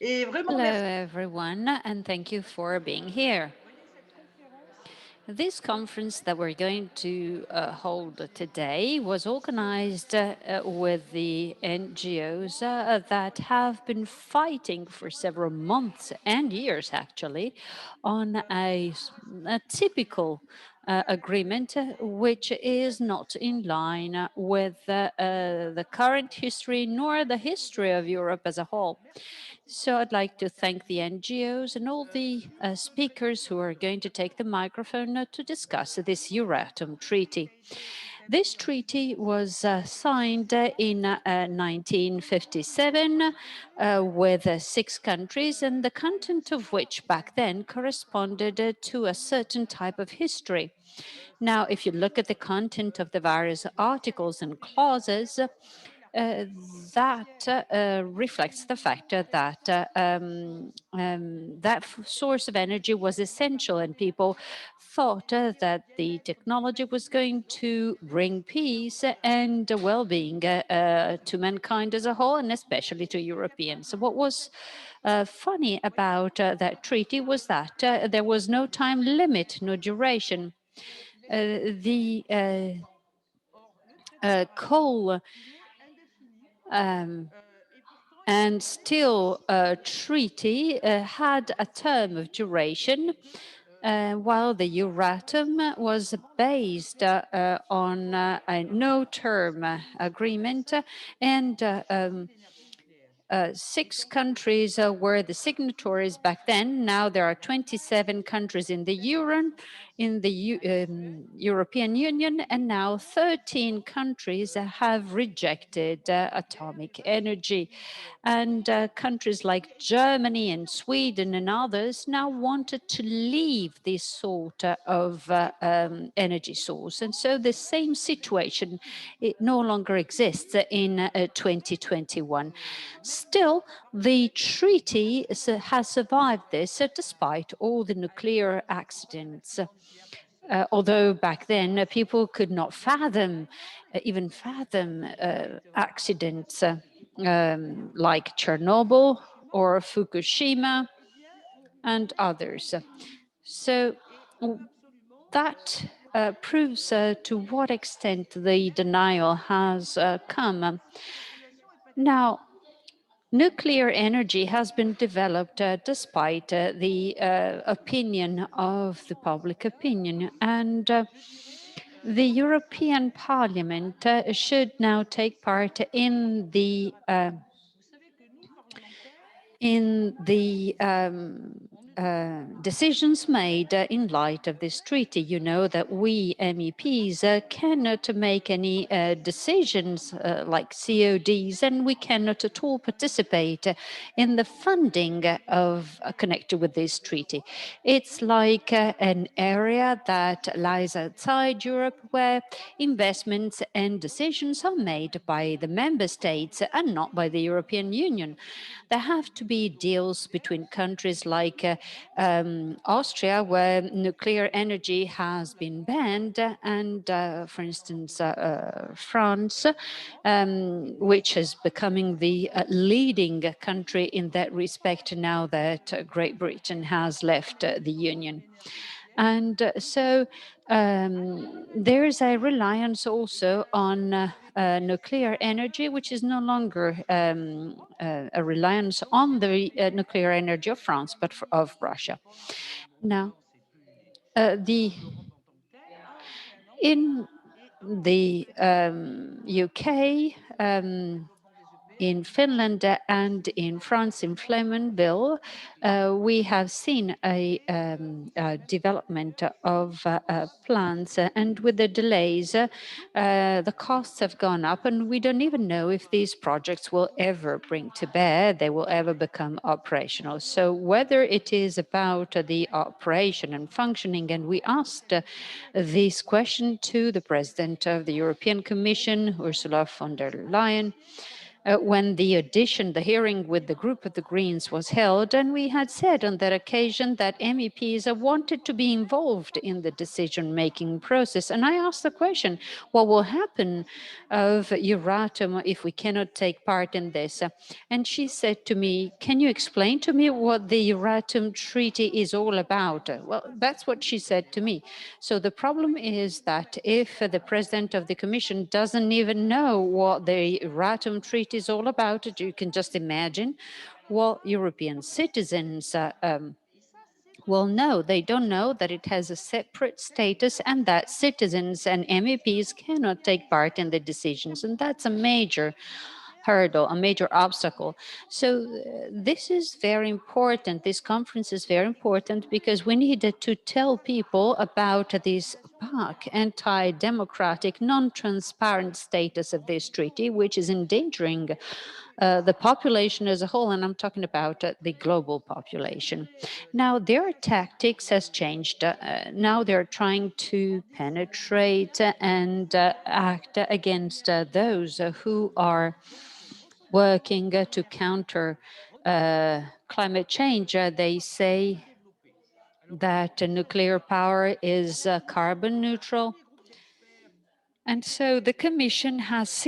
Hello, everyone, and thank you for being here. This conference that we're going to hold today was organized with the NGOs that have been fighting for several months and years, actually, on a typical agreement which is not in line with the current history nor the history of Europe as a whole. So I'd like to thank the NGOs and all the speakers who are going to take the microphone to discuss this Euratom treaty. This treaty was signed in 1957 with 6 countries, and the content of which back then corresponded to a certain type of history. Now, if you look at the content of the various articles and clauses, that reflects the fact that source of energy was essential, and people thought that the technology was going to bring peace and well-being to mankind as a whole, and especially to Europeans. So what was funny about that treaty was that there was no time limit, no duration. The coal and steel treaty had a term of duration, while the Euratom was based on a no-term agreement, and 6 countries were the signatories back then. Now there are 27 countries in the European Union, and now 13 countries have rejected atomic energy. And countries like Germany and Sweden and others now wanted to leave this sort of energy source. And so the same situation, it no longer exists in 2021. Still, the treaty has survived this despite all the nuclear accidents. Although back then people could not even fathom accidents like Chernobyl or Fukushima and others. So that proves to what extent the denial has come. Now, nuclear energy has been developed despite the opinion of the public opinion, and the European Parliament should now take part in the decisions made in light of this treaty. You know that we MEPs cannot make any decisions like CODs, and we cannot at all participate in the funding of connected with this treaty. It's like an area that lies outside Europe, where investments and decisions are made by the member states and not by the European Union. There have to be deals between countries like Austria, where nuclear energy has been banned, and for instance, France, which is becoming the leading country in that respect now that Great Britain has left the Union. And so there is a reliance also on nuclear energy, which is no longer a reliance on the nuclear energy of France, but of Russia. Now, in the UK, in Finland and in France, in Flamanville, we have seen a development of plants, and with the delays, the costs have gone up, and we don't even know if these projects will ever bring to bear, they will ever become operational. So whether it is about the operation and functioning, and we asked this question to the President of the European Commission, Ursula von der Leyen, when the audition, the hearing with the group of the Greens was held, and we had said on that occasion that MEPs wanted to be involved in the decision-making process. And I asked the question, what will happen of Euratom if we cannot take part in this? And she said to me, can you explain to me what the Euratom Treaty is all about? Well, that's what she said to me. So the problem is that if the President of the Commission doesn't even know what the Euratom Treaty is all about, you can just imagine what European citizens well, no, they don't know that it has a separate status and that citizens and MEPs cannot take part in the decisions. And that's a major hurdle, a major obstacle. So this is very important. This conference is very important because we needed to tell people about this opaque, anti-democratic, non-transparent status of this treaty, which is endangering the population as a whole, and I'm talking about the global population. Now, their tactics has changed. Now they're trying to penetrate and act against those who are working to counter climate change. They say that nuclear power is carbon neutral. And so the Commission has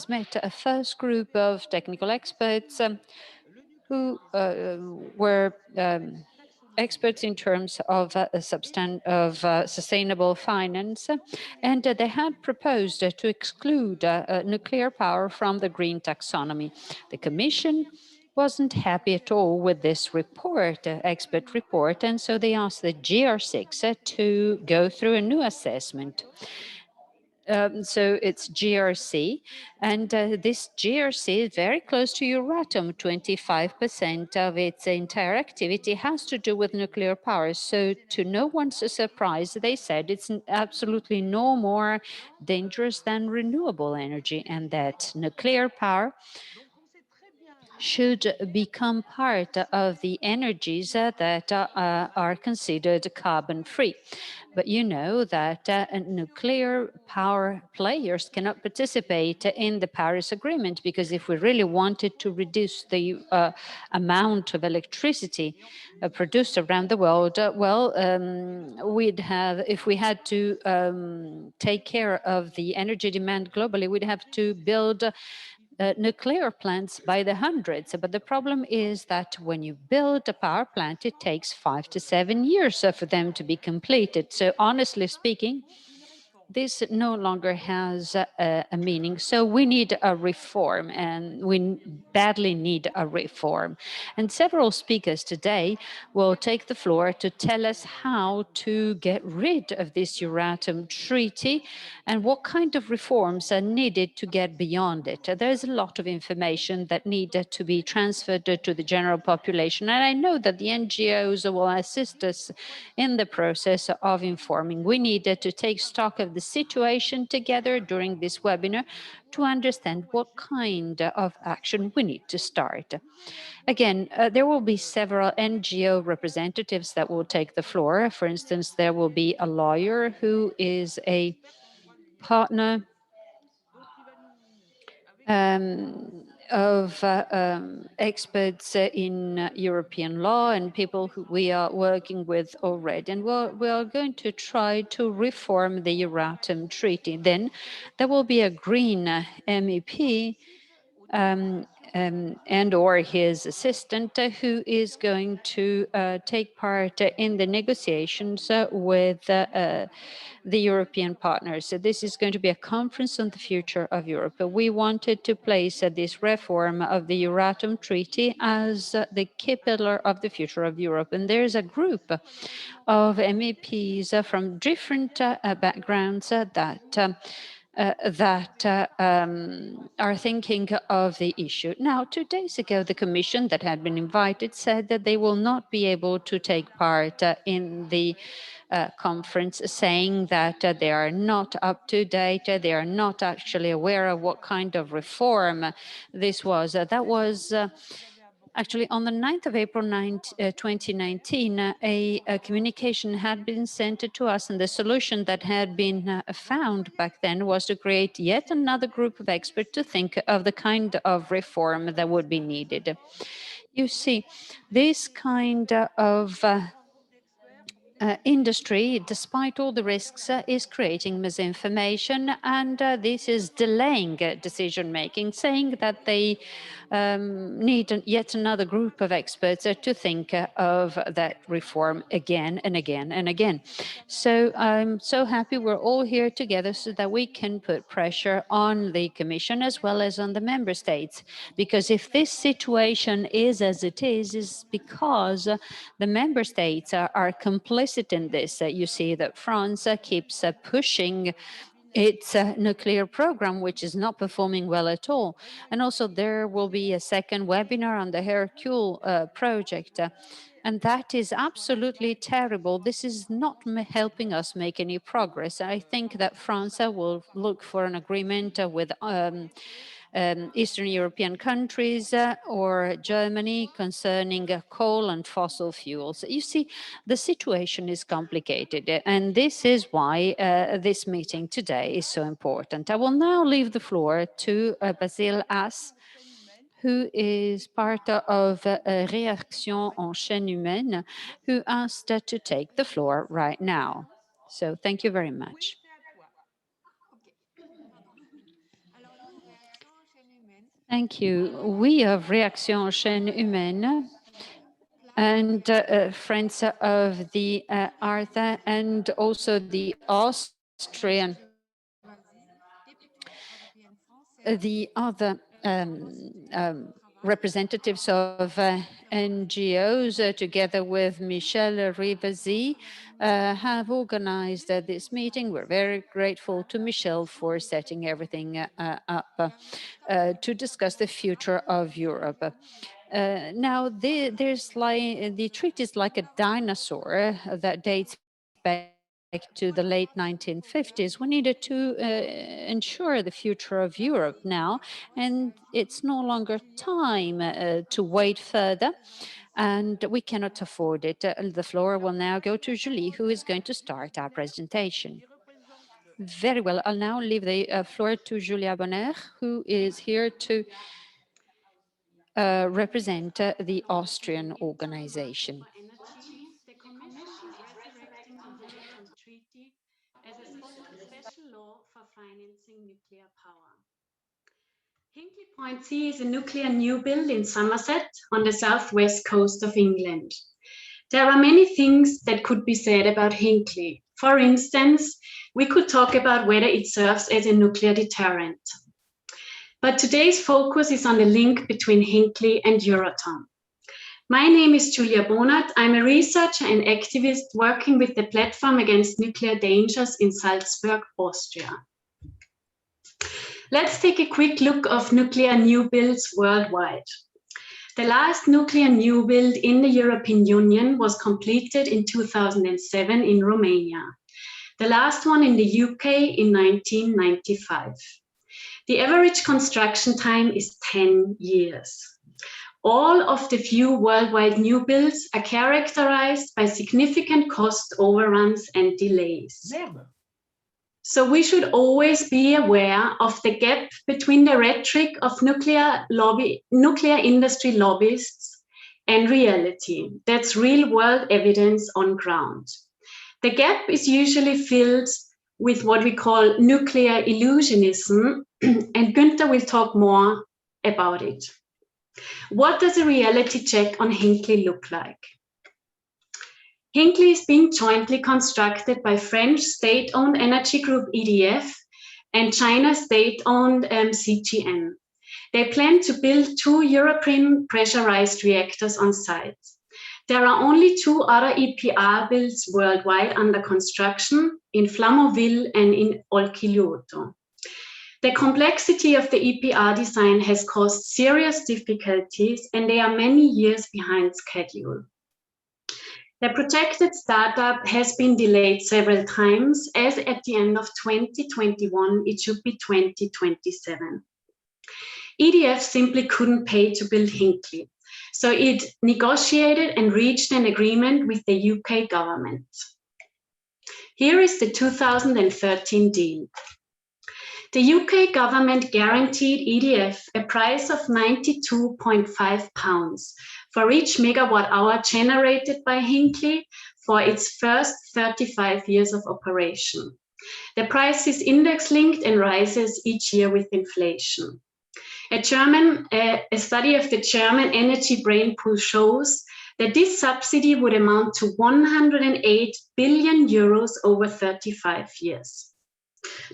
met a first group of technical experts who were experts in terms of sustainable finance, and they had proposed to exclude nuclear power from the green taxonomy. The Commission wasn't happy at all with this report, expert report, and so they asked the GR6 to go through a new assessment. So it's GRC, and this GRC is very close to Euratom. 25% of its entire activity has to do with nuclear power. So to no one's surprise, they said it's absolutely no more dangerous than renewable energy, and that nuclear power should become part of the energies that are considered carbon-free. But you know that nuclear power players cannot participate in the Paris Agreement, because if we really wanted to reduce the amount of electricity produced around the world, we'd have, if we had to take care of the energy demand globally, we'd have to build nuclear plants by the hundreds. But the problem is that when you build a power plant, it takes 5 to 7 years for them to be completed. So honestly speaking, this no longer has a meaning. So we need a reform, and we badly need a reform. And several speakers today will take the floor to tell us how to get rid of this Euratom Treaty and what kind of reforms are needed to get beyond it. There's a lot of information that needed to be transferred to the general population. And I know that the NGOs will assist us in the process of informing. We needed to take stock of the situation together during this webinar to understand what kind of action we need to start. Again, there will be several NGO representatives that will take the floor. For instance, there will be a lawyer who is a partner of experts in European law and people who we are working with already. And we are going to try to reform the Euratom Treaty. Then there will be a green MEP and or his assistant who is going to take part in the negotiations with the European partners. So this is going to be a conference on the future of Europe. We wanted to place this reform of the Euratom Treaty as the key pillar of the future of Europe. And there's a group of MEPs from different backgrounds that are thinking of the issue. Now, 2 days ago, the Commission that had been invited said that they will not be able to take part in the conference, saying that they are not up to date, they are not actually aware of what kind of reform this was. That was Actually, on the 9th of April 2019, a communication had been sent to us, and the solution that had been found back then was to create yet another group of experts to think of the kind of reform that would be needed. You see, this kind of industry, despite all the risks, is creating misinformation, and this is delaying decision-making, saying that they need yet another group of experts to think of that reform again and again and again. So I'm so happy we're all here together so that we can put pressure on the Commission as well as on the member states. Because if this situation is as it is because the member states are complicit in this. You see that France keeps pushing its nuclear program, which is not performing well at all. And also there will be a second webinar on the Hercule project. And that is absolutely terrible. This is not helping us make any progress. I think that France will look for an agreement with Eastern European countries or Germany concerning coal and fossil fuels. You see, the situation is complicated, and this is why this meeting today is so important. I will now leave the floor to Basile Hasse, who is part of Réaction en chaîne humaine, who asked to take the floor right now. So thank you very much. Thank you. We of Réaction en chaîne humaine and friends of the Artha and also the Austrian, the other representatives of NGOs, together with Michèle, Rivasi, have organized this meeting. We're very grateful to Michèle for setting everything up to discuss the future of Europe. Now, the treaty is like a dinosaur that dates back to the late 1950s. We needed to ensure the future of Europe now, and it's no longer time to wait further, and we cannot afford it. The floor will now go to Julie, who is going to start our presentation. Very well, I'll now leave the floor to Julia Bohnert, who is here to represent the Austrian organization. The Commission is resurrecting the Euratom Treaty as a special law for financing nuclear power. Hinkley Point C is a nuclear new build in Somerset on the southwest coast of England. There are many things that could be said about Hinkley. For instance, we could talk about whether it serves as a nuclear deterrent. But today's focus is on the link between Hinkley and Eurotom. My name is Julia Bohnert. I'm a researcher and activist working with the Platform Against Nuclear Dangers in Salzburg, Austria. Let's take a quick look of nuclear new builds worldwide. The last nuclear new build in the European Union was completed in 2007 in Romania. The last one in the UK in 1995. The average construction time is 10 years. All of the few worldwide new builds are characterized by significant cost overruns and delays. So we should always be aware of the gap between the rhetoric of nuclear industry lobbyists and reality. That's real world evidence on ground. The gap is usually filled with what we call nuclear illusionism, and Günter will talk more about it. What does a reality check on Hinkley look like? Hinkley is being jointly constructed by French state-owned energy group EDF and China state-owned CGN. They plan to build 2 Eurotome pressurized reactors on site. There are only 2 other EPR builds worldwide under construction in Flamanville and in Olkiluoto. The complexity of the EPR design has caused serious difficulties, and they are many years behind schedule. The projected startup has been delayed several times, as at the end of 2021, it should be 2027. EDF simply couldn't pay to build Hinkley. So it negotiated and reached an agreement with the UK government. Here is the 2013 deal. The UK government guaranteed EDF a price of £92.5 for each megawatt hour generated by Hinkley for its first 35 years of operation. The price is index linked and rises each year with inflation. A study of the German energy brain pool shows that this subsidy would amount to 108 billion euros over 35 years.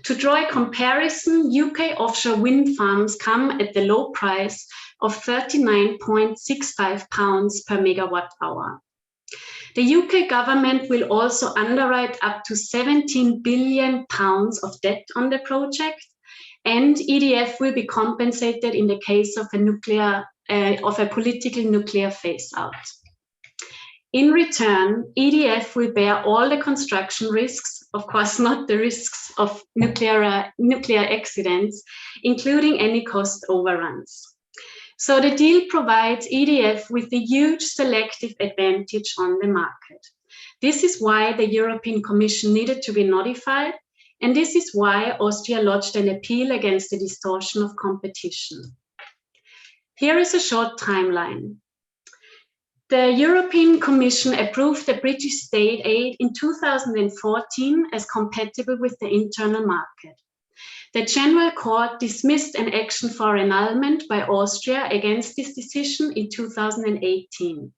To draw a comparison, UK offshore wind farms come at the low price of £39.65 per megawatt hour. The UK government will also underwrite up to £17 billion of debt on the project, and EDF will be compensated in the case of a political nuclear phase-out. In return, EDF will bear all the construction risks, of course not the risks of nuclear accidents, including any cost overruns. So the deal provides EDF with a huge selective advantage on the market. This is why the European Commission needed to be notified, and this is why Austria lodged an appeal against the distortion of competition. Here is a short timeline. The European Commission approved the British state aid in 2014 as compatible with the internal market. The General Court dismissed an action for annulment by Austria against this decision in 2018.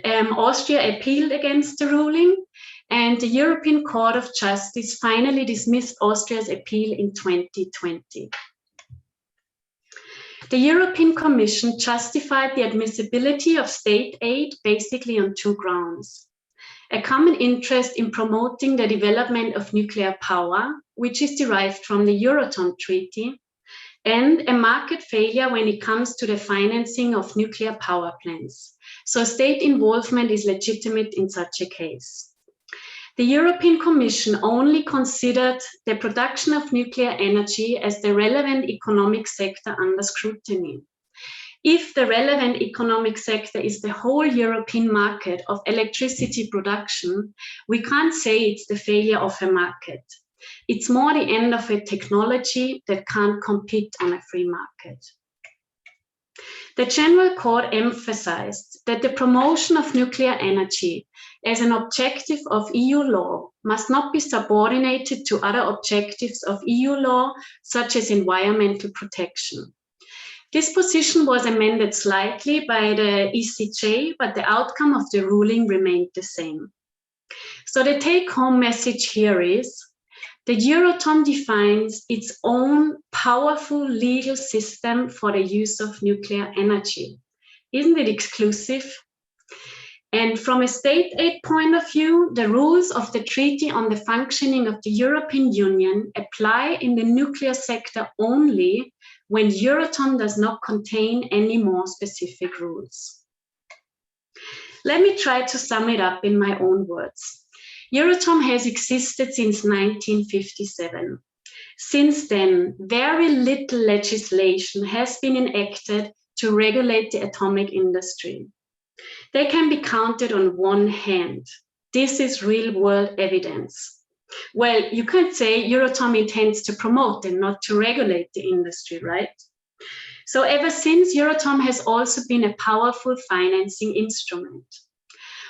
Austria appealed against the ruling, and the European Court of Justice finally dismissed Austria's appeal in 2020. The European Commission justified the admissibility of state aid basically on two grounds: a common interest in promoting the development of nuclear power, which is derived from the Eurotome Treaty, and a market failure when it comes to the financing of nuclear power plants. So state involvement is legitimate in such a case. The European Commission only considered the production of nuclear energy as the relevant economic sector under scrutiny. If the relevant economic sector is the whole European market of electricity production, we can't say it's the failure of a market. It's more the end of a technology that can't compete on a free market. The General Court emphasized that the promotion of nuclear energy as an objective of EU law must not be subordinated to other objectives of EU law, such as environmental protection. This position was amended slightly by the ECJ, but the outcome of the ruling remained the same. So the take-home message here is that Eurotome defines its own powerful legal system for the use of nuclear energy. Isn't it exclusive? And from a state aid point of view, the rules of the Treaty on the Functioning of the European Union apply in the nuclear sector only when Eurotome does not contain any more specific rules. Let me try to sum it up in my own words. Eurotome has existed since 1957. Since then, very little legislation has been enacted to regulate the atomic industry. They can be counted on one hand. This is real-world evidence. Well, you could say Eurotome intends to promote and not to regulate the industry, right? So ever since, Eurotome has also been a powerful financing instrument.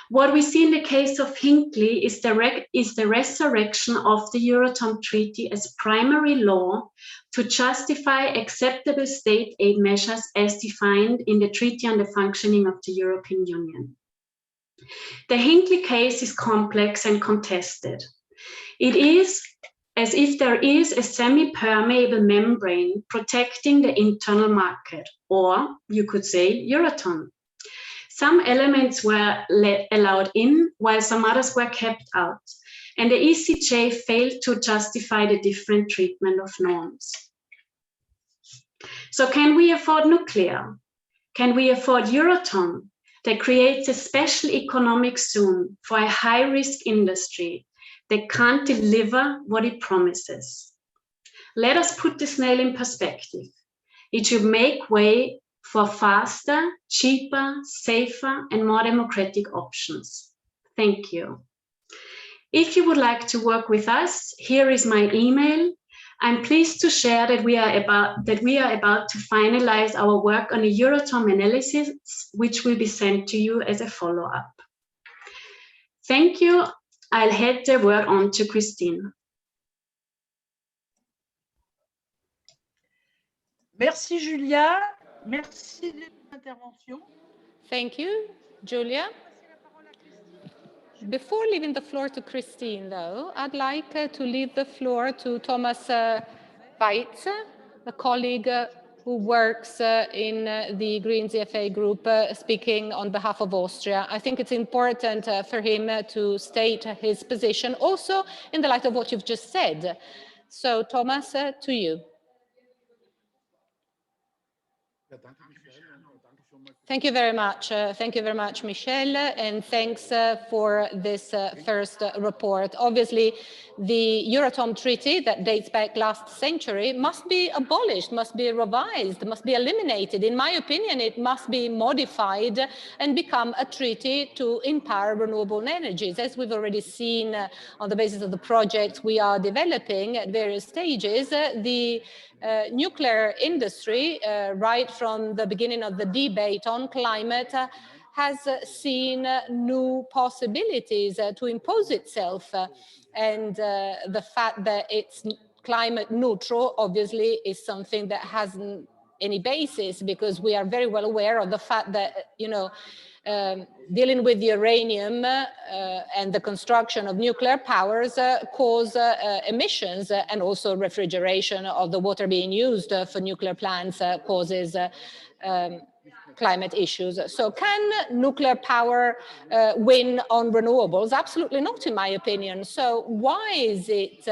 What we see in the case of Hinkley is the resurrection of the Eurotome Treaty as primary law to justify acceptable state aid measures as defined in the Treaty on the Functioning of the European Union. The Hinkley case is complex and contested. It is as if there is a semi-permeable membrane protecting the internal market, or you could say Eurotome. Some elements were allowed in, while some others were kept out, and the ECJ failed to justify the different treatment of norms. So can we afford nuclear? Can we afford Eurotome that creates a special economic zone for a high-risk industry that can't deliver what it promises? Let us put this nail in perspective. It should make way for faster, cheaper, safer, and more democratic options. Thank you. If you would like to work with us, here is my email. I'm pleased to share that we are about to finalize our work on a Eurotome analysis, which will be sent to you as a follow-up. Thank you. I'll hand the word on to Christine. Merci Julia, merci de l'intervention. Thank you, Julia. Before leaving the floor to Christine, though, I'd like to leave the floor to Thomas Waitz, a colleague who works in the Greens EFA group, speaking on behalf of Austria. I think it's important for him to state his position, also in the light of what you've just said. So, Thomas, to you. Thank you very much. Thank you very much, Michèle, and thanks for this first report. Obviously, the Euratom Treaty that dates back last century must be abolished, must be revised, must be eliminated. In my opinion, it must be modified and become a treaty to empower renewable energies. As we've already seen on the basis of the projects we are developing at various stages, the nuclear industry, right from the beginning of the debate on climate, has seen new possibilities to impose itself. And the fact that it's climate neutral, obviously, is something that hasn't any basis, because we are very well aware of the fact that, you know, dealing with the uranium and the construction of nuclear powers cause emissions, and also refrigeration of the water being used for nuclear plants causes climate issues. So can nuclear power win on renewables? Absolutely not, in my opinion. So why is it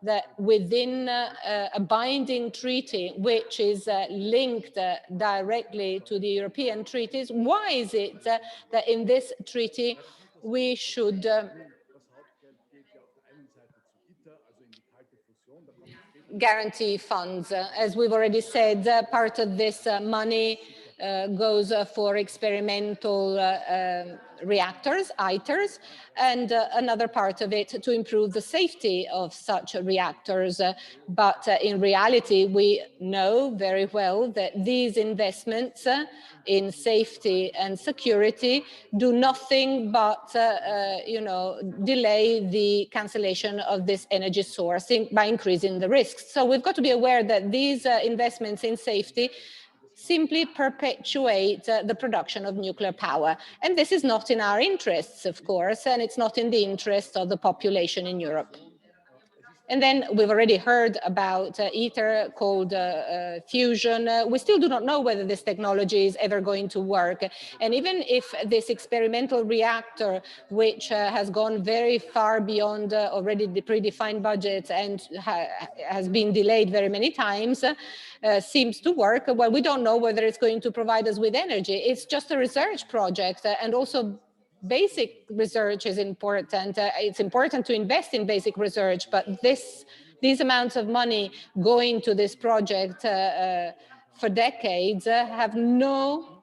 that within a binding treaty, which is linked directly to the European treaties, why is it that in this treaty we should guarantee funds? As we've already said, part of this money goes for experimental reactors, ITERs, and another part of it to improve the safety of such reactors. But in reality, we know very well that these investments in safety and security do nothing but, you know, delay the cancellation of this energy source by increasing the risks. So we've got to be aware that these investments in safety simply perpetuate the production of nuclear power. And this is not in our interests, of course, and it's not in the interest of the population in Europe. And then we've already heard about ITER, cold fusion. We still do not know whether this technology is ever going to work. And even if this experimental reactor, which has gone very far beyond already the predefined budget and has been delayed very many times, seems to work, well, we don't know whether it's going to provide us with energy. It's just a research project, and also basic research is important. It's important to invest in basic research, but these amounts of money going to this project for decades have no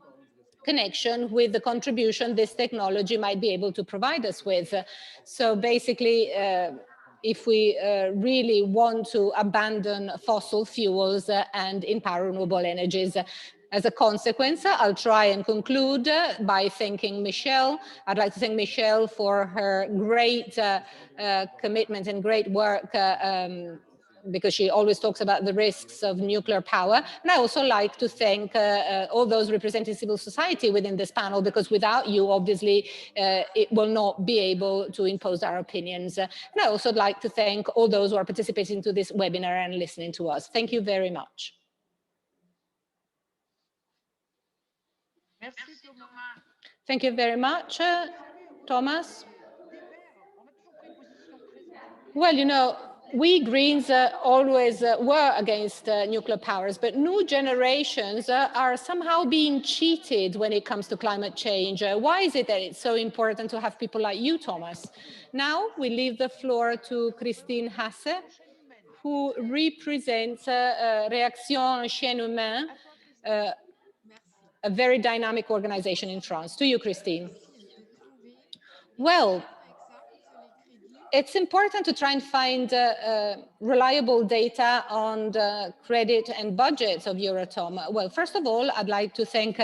connection with the contribution this technology might be able to provide us with. So basically, if we really want to abandon fossil fuels and empower renewable energies. As a consequence, I'll try and conclude by thanking Michèle. I'd like to thank Michèle for her great commitment and great work, because she always talks about the risks of nuclear power. And I also like to thank all those representing civil society within this panel, because without you, obviously, it will not be able to impose our opinions. And I also like to thank all those who are participating to this webinar and listening to us. Thank you very much. Thank you very much, Thomas. Well, you know, we Greens always were against nuclear powers, but new generations are somehow being cheated when it comes to climate change. Why is it that it's so important to have people like you, Thomas? Now we leave the floor to Christine Hasse, who represents Réaction, chaîne, humaine, a very dynamic organization in France. To you, Christine. Well, it's important to try and find reliable data on the credit and budgets of Eurotom. Well, first of all, I'd like to thank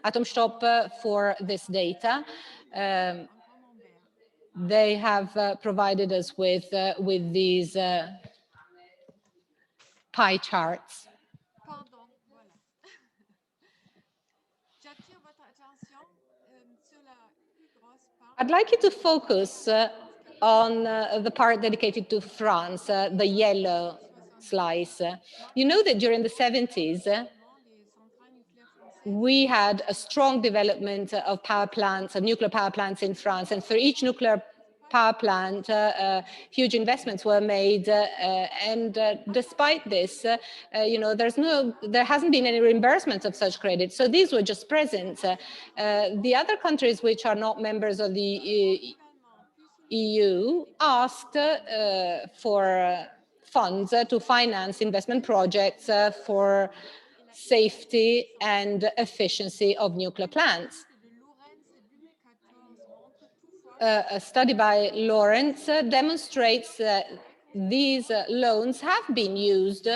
atomstopp for this data. They have provided us with these pie charts. I'd like you to focus on the part dedicated to France, the yellow slice. You know that during the 70s, we had a strong development of power plants, of nuclear power plants in France, and for each nuclear power plant, huge investments were made, and despite this, there hasn't been any reimbursement of such credits. So these were just presents. The other countries which are not members of the EU asked for funds to finance investment projects for safety and efficiency of nuclear plants. A study by Lawrence demonstrates that these loans have been used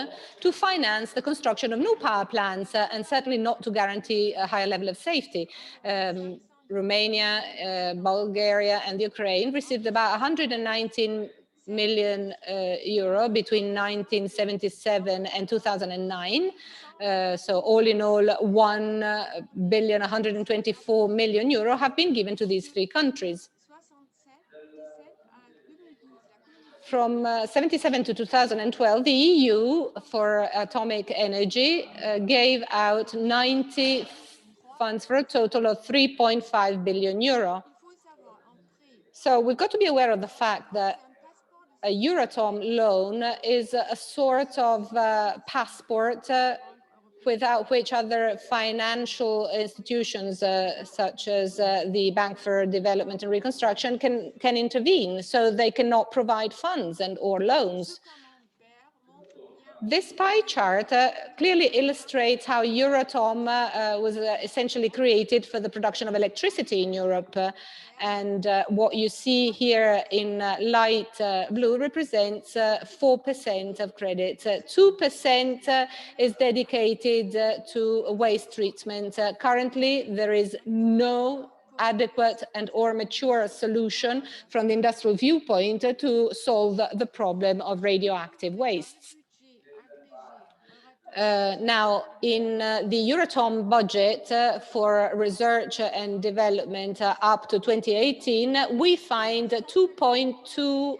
to finance the construction of new power plants and certainly not to guarantee a higher level of safety. Romania, Bulgaria, and Ukraine received about 119 million euro between 1977 and 2009. So all in all, 1,124 million euro have been given to these three countries. From 77 to 2012, the EU for atomic energy gave out 90 funds for a total of 3.5 billion euro. So we've got to be aware of the fact that a Euratom loan is a sort of passport without which other financial institutions, such as the Bank for Development and Reconstruction, can intervene, so they cannot provide funds and or loans. This pie chart clearly illustrates how Euratom was essentially created for the production of electricity in Europe. And what you see here in light blue represents 4% of credit. 2% is dedicated to waste treatment. Currently, there is no adequate and or mature solution from the industrial viewpoint to solve the problem of radioactive wastes. Now, in the Eurotom budget for research and development up to 2018, we find 2.2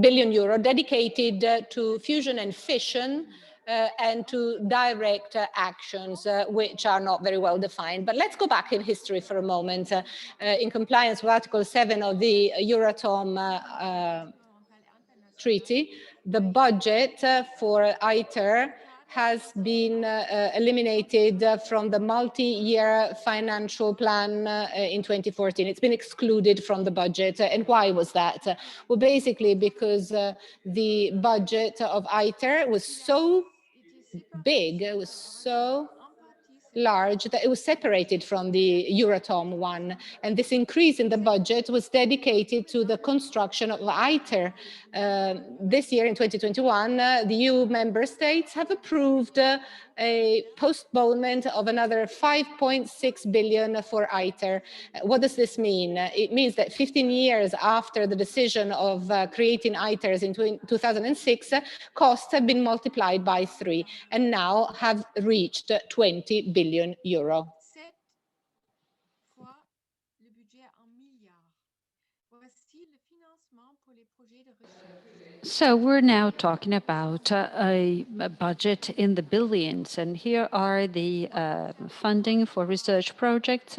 billion euro dedicated to fusion and fission and to direct actions, which are not very well defined. But let's go back in history for a moment. In compliance with Article 7 of the Euratom Treaty, the budget for ITER has been eliminated from the multi-year financial plan in 2014. It's been excluded from the budget. And why was that? Well, basically because the budget of ITER was so big, it was so large that it was separated from the Euratom one. And this increase in the budget was dedicated to the construction of ITER. This year in 2021, the EU member states have approved a postponement of another 5.6 billion for ITER. What does this mean? It means that 15 years after the decision of creating ITERs in 2006, costs have been multiplied by 3 and now have reached 20 billion euro. So we're now talking about a budget in the billions, and here are the funding for research projects.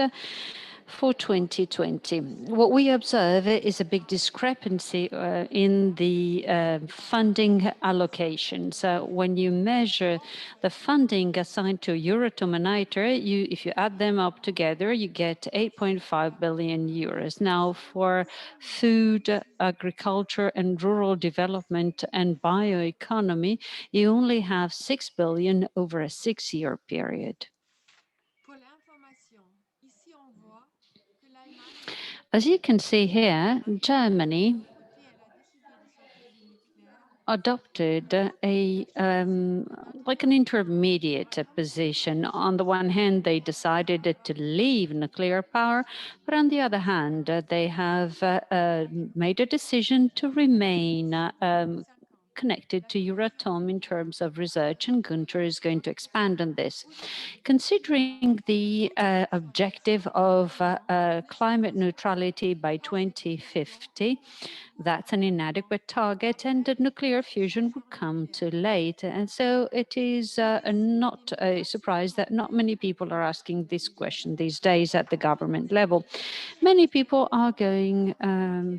for 2020. What we observe is a big discrepancy in the funding allocations. When you measure the funding assigned to Eurotom and ITER, if you add them up together, you get 8.5 billion euros. Now, for food, agriculture, and rural development and bioeconomy, you only have 6 billion over a 6-year period. As you can see here, Germany adopted like an intermediate position. On the one hand, they decided to leave nuclear power, but on the other hand, they have made a decision to remain connected to Euratom in terms of research, and Günter is going to expand on this. Considering the objective of climate neutrality by 2050, that's an inadequate target, and nuclear fusion will come too late. And so it is not a surprise that not many people are asking this question these days at the government level. Many people are going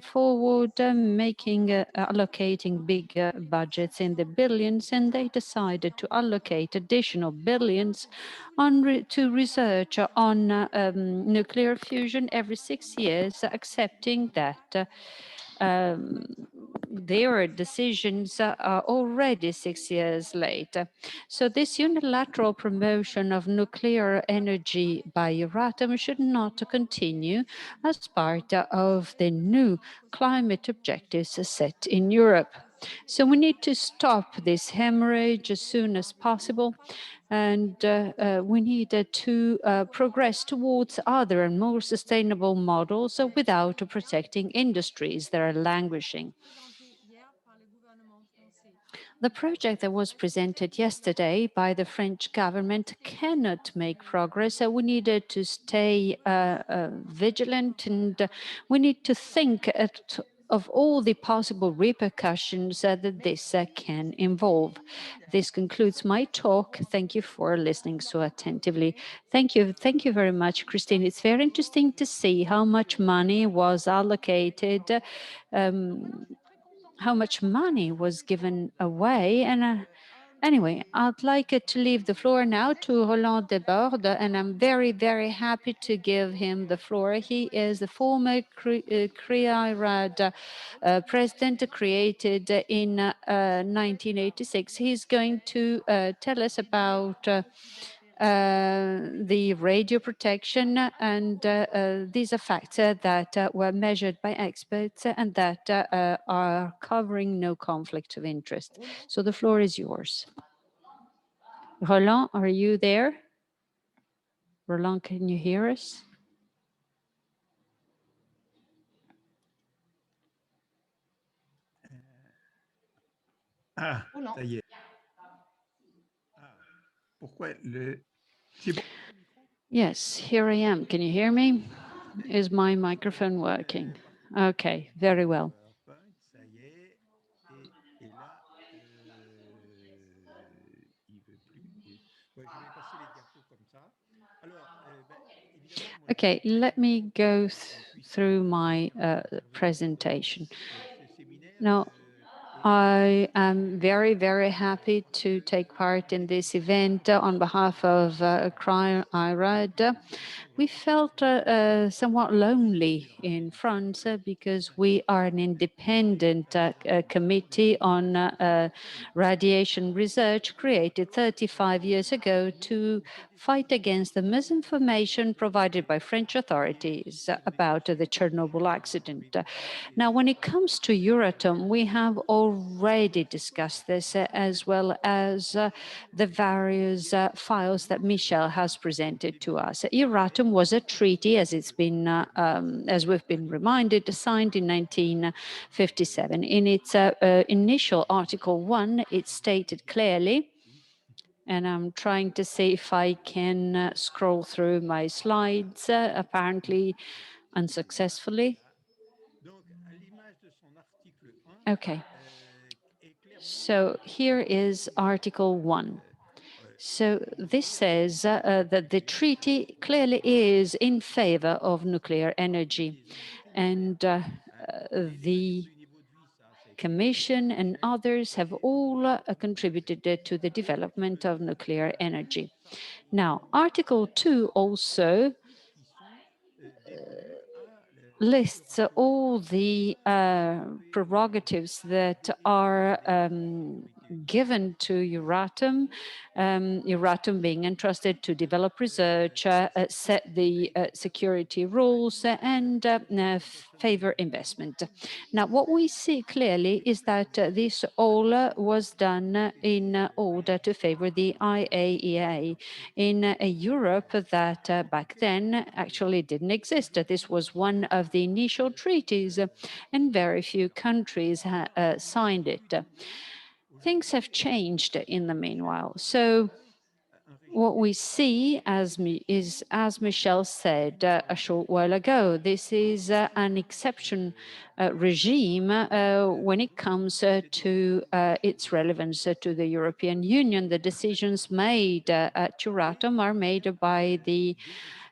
forward, allocating big budgets in the billions, and they decided to allocate additional billions to research on nuclear fusion every 6 years, accepting that their decisions are already 6 years late. So this unilateral promotion of nuclear energy by Euratom should not continue as part of the new climate objectives set in Europe. So we need to stop this hemorrhage as soon as possible, and we need to progress towards other and more sustainable models without protecting industries that are languishing. The project that was presented yesterday by the French government cannot make progress, so we needed to stay vigilant, and we need to think of all the possible repercussions that this can involve. This concludes my talk. Thank you for listening so attentively. Thank you very much, Christine. It's very interesting to see how much money was allocated, how much money was given away. And anyway, I'd like to leave the floor now to Roland Desbordes, and I'm very, very happy to give him the floor. He is the former CRIIRAD president, created in 1986. He's going to tell us about the radio protection, and these are facts that were measured by experts and that are covering no conflict of interest. So the floor is yours. Roland, are you there? Roland, can you hear us? Ça y est. Pourquoi le... Yes, here I am. Can you hear me? Is my microphone working? Okay, very well. Ça y est. Et là, il veut plus. Ouais, je vais passer les diapos comme ça. Alors, évidemment... Okay, let me go through my presentation. Now, I am very, very happy to take part in this event on behalf of CRIIRAD. We felt somewhat lonely in France because we are an independent committee on radiation research created 35 years ago to fight against the misinformation provided by French authorities about the Chernobyl accident. Now, when it comes to Eurotom, we have already discussed this as well as the various files that Michèle has presented to us. Euratom was a treaty, as it's been, as we've been reminded, signed in 1957. In its initial Article 1, it stated clearly, and I'm trying to see if I can scroll through my slides, apparently unsuccessfully. Okay. So here is Article 1. So this says that the treaty clearly is in favor of nuclear energy. And the Commission and others have all contributed to the development of nuclear energy. Now, Article 2 also lists all the prerogatives that are given to Euratom, Euratom being entrusted to develop research, set the security rules, and favor investment. Now, what we see clearly is that this all was done in order to favor the IAEA in a Europe that back then actually didn't exist. This was one of the initial treaties, and very few countries signed it. Things have changed in the meanwhile. So what we see as Michèle said a short while ago, this is an exception regime when it comes to its relevance to the European Union. The decisions made at Euratom are made by the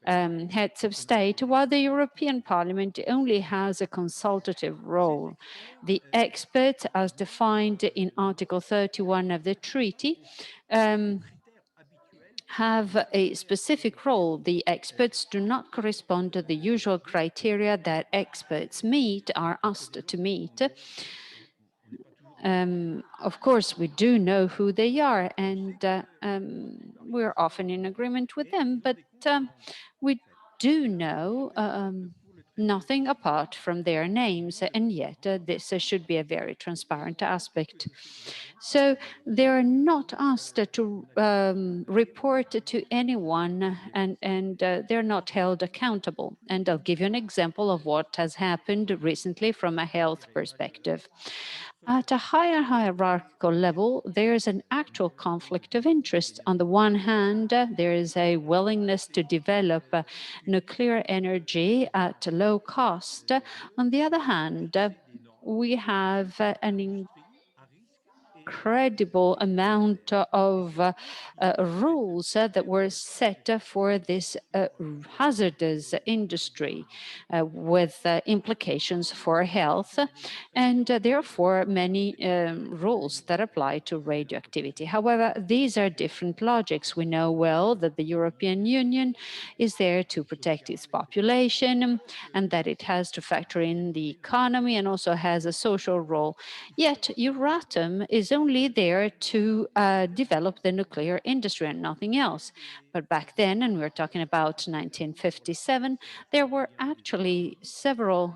heads of state, while the European Parliament only has a consultative role. The experts, as defined in Article 31 of the treaty, have a specific role. The experts do not correspond to the usual criteria that experts are asked to meet. Of course, we do know who they are, and we're often in agreement with them, but we do know nothing apart from their names, and yet this should be a very transparent aspect. So they're not asked to report to anyone, and they're not held accountable. And I'll give you an example of what has happened recently from a health perspective. At a higher hierarchical level, there is an actual conflict of interest. On the one hand, there is a willingness to develop nuclear energy at low cost. On the other hand, we have an incredible amount of rules that were set for this hazardous industry with implications for health, and therefore many rules that apply to radioactivity. However, these are different logics. We know well that the European Union is there to protect its population and that it has to factor in the economy and also has a social role. Yet Euratom is only there to develop the nuclear industry and nothing else. But back then, and we're talking about 1957, there were actually several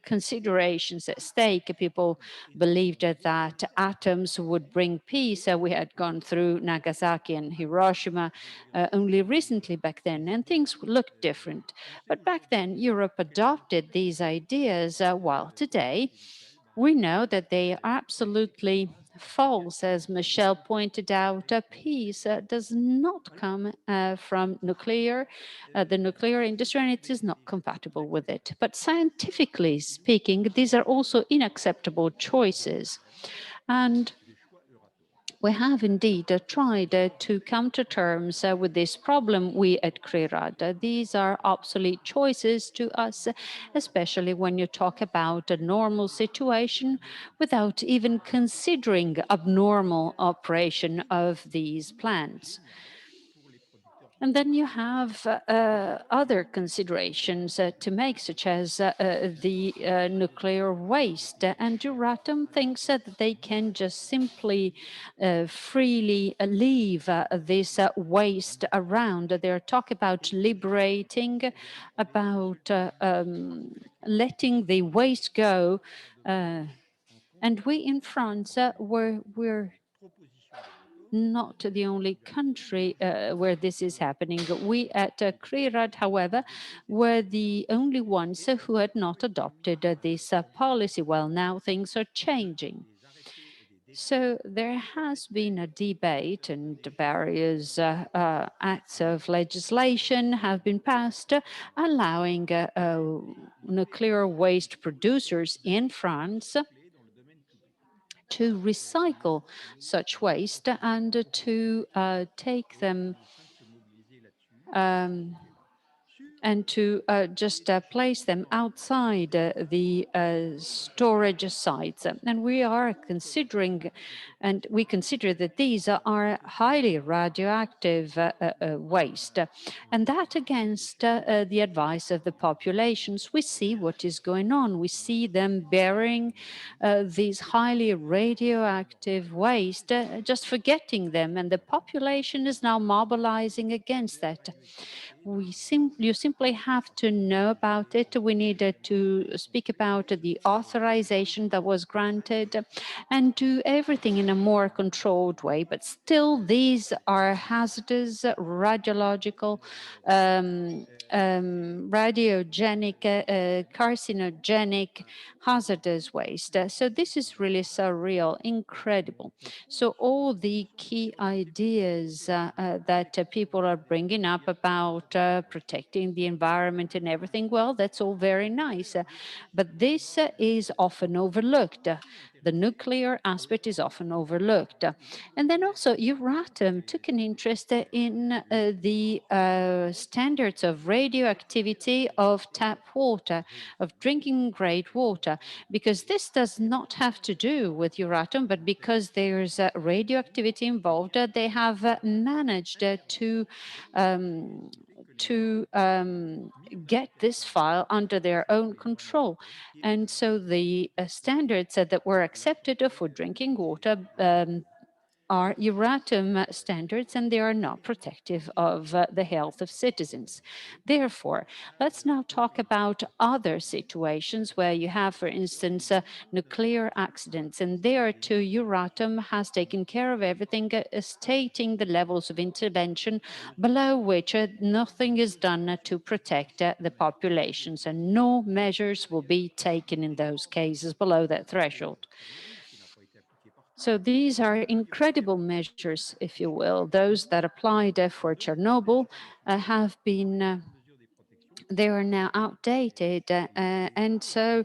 considerations at stake. People believed that atoms would bring peace. We had gone through Nagasaki and Hiroshima only recently back then, and things looked different. But back then, Europe adopted these ideas, while today, we know that they are absolutely false. As Michèle pointed out, peace does not come from the nuclear industry, and it is not compatible with it. But scientifically speaking, these are also unacceptable choices. And we have indeed tried to come to terms with this problem, we at CRIIRAD. These are obsolete choices to us, especially when you talk about a normal situation without even considering abnormal operation of these plants. And then you have other considerations to make, such as the nuclear waste. And Euratom thinks that they can just simply freely leave this waste around. They're talking about liberating, about letting the waste go. And we in France, we're not the only country where this is happening. We at CRIIRAD, however, were the only ones who had not adopted this policy. Well, now things are changing. So there has been a debate, and various acts of legislation have been passed allowing nuclear waste producers in France to recycle such waste and to take them and to just place them outside the storage sites. And we are considering, and we consider that these are highly radioactive waste. And that against the advice of the populations. We see what is going on. We see them bearing these highly radioactive waste, just forgetting them. And the population is now mobilizing against that. You simply have to know about it. We needed to speak about the authorization that was granted and do everything in a more controlled way. But still, these are hazardous, radiological, radiogenic, carcinogenic, hazardous waste. So this is really surreal, incredible. So all the key ideas that people are bringing up about protecting the environment and everything, well, that's all very nice. But this is often overlooked. The nuclear aspect is often overlooked. And then also Euratom took an interest in the standards of radioactivity of tap water, of drinking grade water, because this does not have to do with Euratom, but because there's radioactivity involved, they have managed to get this file under their own control. And so the standards that were accepted for drinking water are Euratom standards, and they are not protective of the health of citizens. Therefore, let's now talk about other situations where you have, for instance, nuclear accidents. And there too, Euratom has taken care of everything, stating the levels of intervention below which nothing is done to protect the populations, and no measures will be taken in those cases below that threshold. So these are incredible measures, if you will. Those that applied for Chernobyl have been, they are now outdated. And so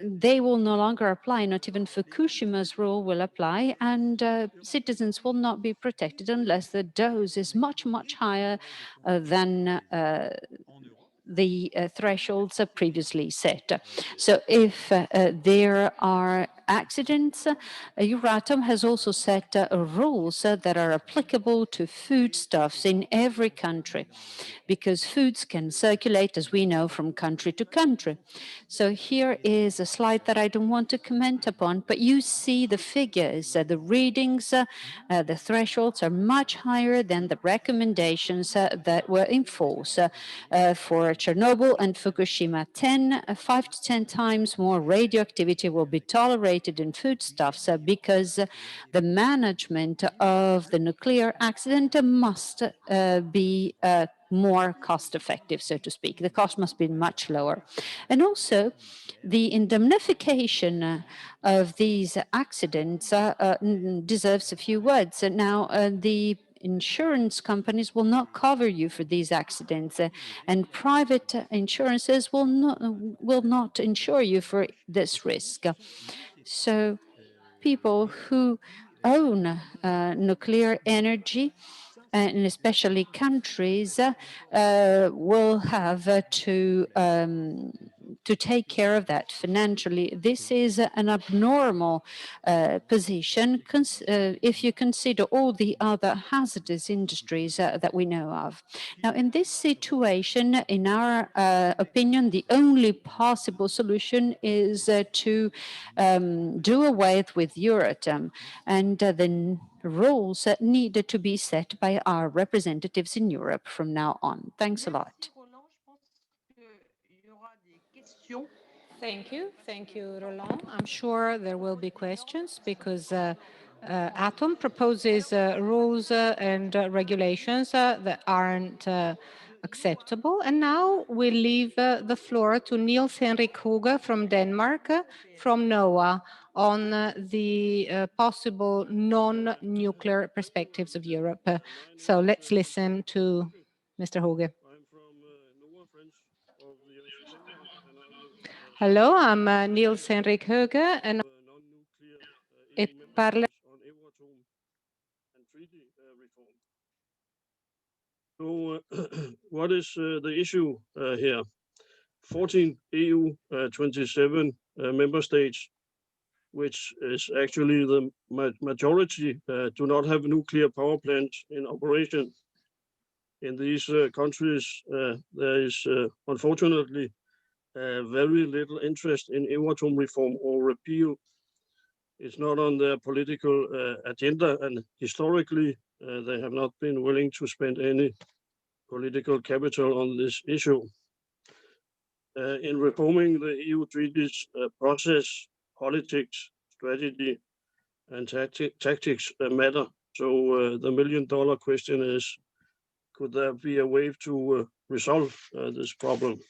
they will no longer apply, not even Fukushima's rule will apply, and citizens will not be protected unless the dose is much, much higher than the thresholds previously set. So if there are accidents, Euratom has also set rules that are applicable to foodstuffs in every country, because foods can circulate, as we know, from country to country. So here is a slide that I don't want to comment upon, but you see the figures, the readings, the thresholds are much higher than the recommendations that were in force for Chernobyl and Fukushima. 5 to 10 times more radioactivity will be tolerated in foodstuffs because the management of the nuclear accident must be more cost effective, so to speak. The cost must be much lower. And also, the indemnification of these accidents deserves a few words. Now, the insurance companies will not cover you for these accidents, and private insurances will not insure you for this risk. So people who own nuclear energy, and especially countries, will have to take care of that financially. This is an abnormal position if you consider all the other hazardous industries that we know of. Now, in this situation, in our opinion, the only possible solution is to do away with Eurotom, and the rules needed to be set by our representatives in Europe from now on. Thanks a lot. Thank you, Roland. I'm sure there will be questions because Atom proposes rules and regulations that aren't acceptable. And now we leave the floor to Niels Henrik Hooge from Denmark, from NOAA, on the possible non-nuclear perspectives of Europe. So let's listen to Mr. Hooge. Hello, I'm Niels Henrik Hooge, and Parla on Eurotom and treaty reform. So what is the issue here? 14 EU 27 member states, which is actually the majority, do not have nuclear power plants in operation. In these countries, there is unfortunately very little interest in Euratom reform or repeal. It's not on their political agenda, and historically, they have not been willing to spend any political capital on this issue. In reforming the EU treaties process, politics, strategy, and tactics matter. So the million-dollar question is, could there be a way to resolve this problem?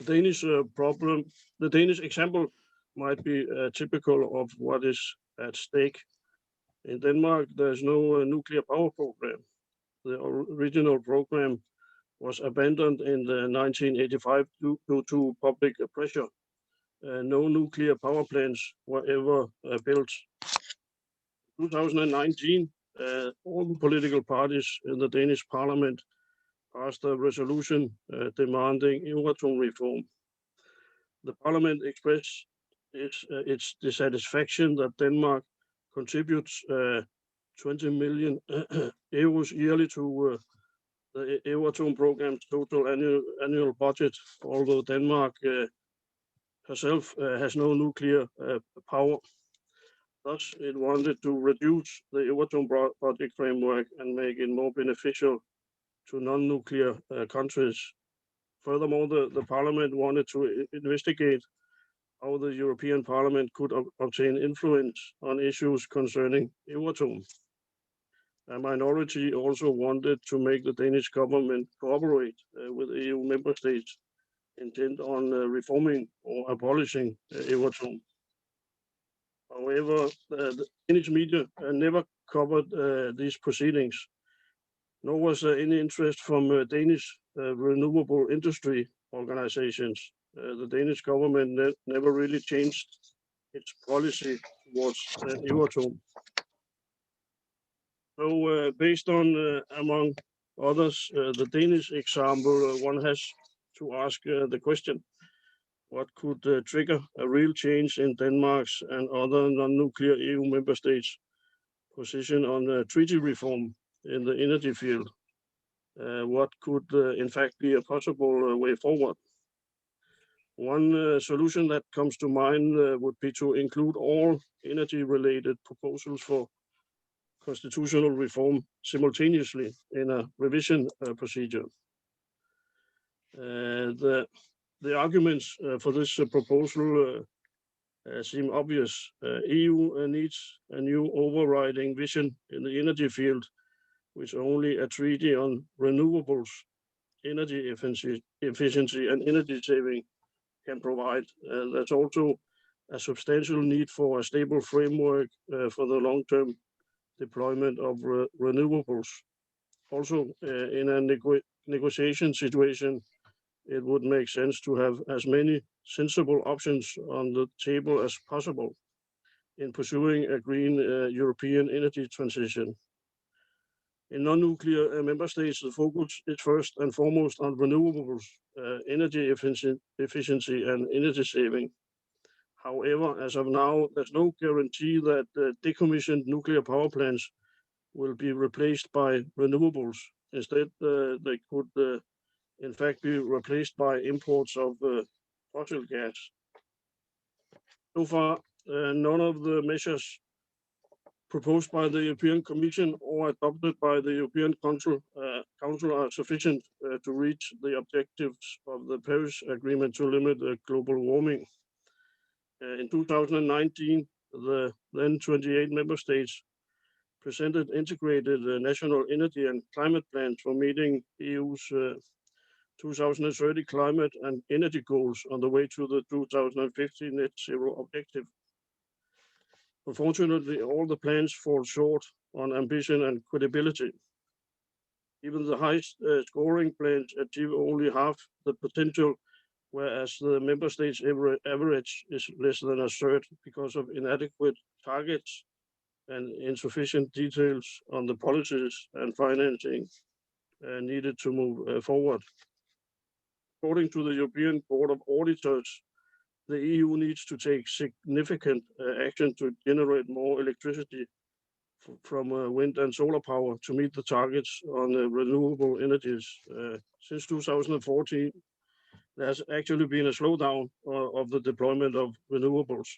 The Danish example might be typical of what is at stake. In Denmark, there's no nuclear power program. The original program was abandoned in 1985 due to public pressure. No nuclear power plants were ever built. In 2019, all the political parties in the Danish parliament passed a resolution demanding Euratom reform. The parliament expressed its dissatisfaction that Denmark contributes 20 million euros yearly to the Eurotom program's total annual budget, although Denmark herself has no nuclear power. Thus, it wanted to reduce the Eurotom project framework and make it more beneficial to non-nuclear countries. Furthermore, the parliament wanted to investigate how the European Parliament could obtain influence on issues concerning Eurotom. A minority also wanted to make the Danish government cooperate with EU member states intent on reforming or abolishing Eurotom. However, the Danish media never covered these proceedings, nor was there any interest from Danish renewable industry organizations. The Danish government never really changed its policy towards Eurotom. So based on, among others, the Danish example, one has to ask the question, what could trigger a real change in Denmark's and other non-nuclear EU member states' position on treaty reform in the energy field? What could in fact be a possible way forward? One solution that comes to mind would be to include all energy-related proposals for constitutional reform simultaneously in a revision procedure. The arguments for this proposal seem obvious. EU needs a new overriding vision in the energy field, which only a treaty on renewables, energy efficiency and energy saving can provide. There's also a substantial need for a stable framework for the long-term deployment of renewables. Also, in a negotiation situation, it would make sense to have as many sensible options on the table as possible in pursuing a green European energy transition. In non-nuclear member states, the focus is first and foremost on renewables, energy efficiency and energy saving. However, as of now, there's no guarantee that decommissioned nuclear power plants will be replaced by renewables. Instead, they could in fact be replaced by imports of fossil gas. So far, none of the measures proposed by the European Commission or adopted by the European Council are sufficient to reach the objectives of the Paris Agreement to limit global warming. In 2019, the then 28 member states presented integrated national energy and climate plans for meeting EU's 2030 climate and energy goals on the way to the 2050 net zero objective. Unfortunately, all the plans fall short on ambition and credibility. Even the highest scoring plans achieve only half the potential whereas the member states' average is less than a third because of inadequate targets and insufficient details on the policies and financing needed to move forward. According to the European Court of Auditors, the EU needs to take significant action to generate more electricity from wind and solar power to meet the targets on renewable energies. Since 2014, there has actually been a slowdown of the deployment of renewables.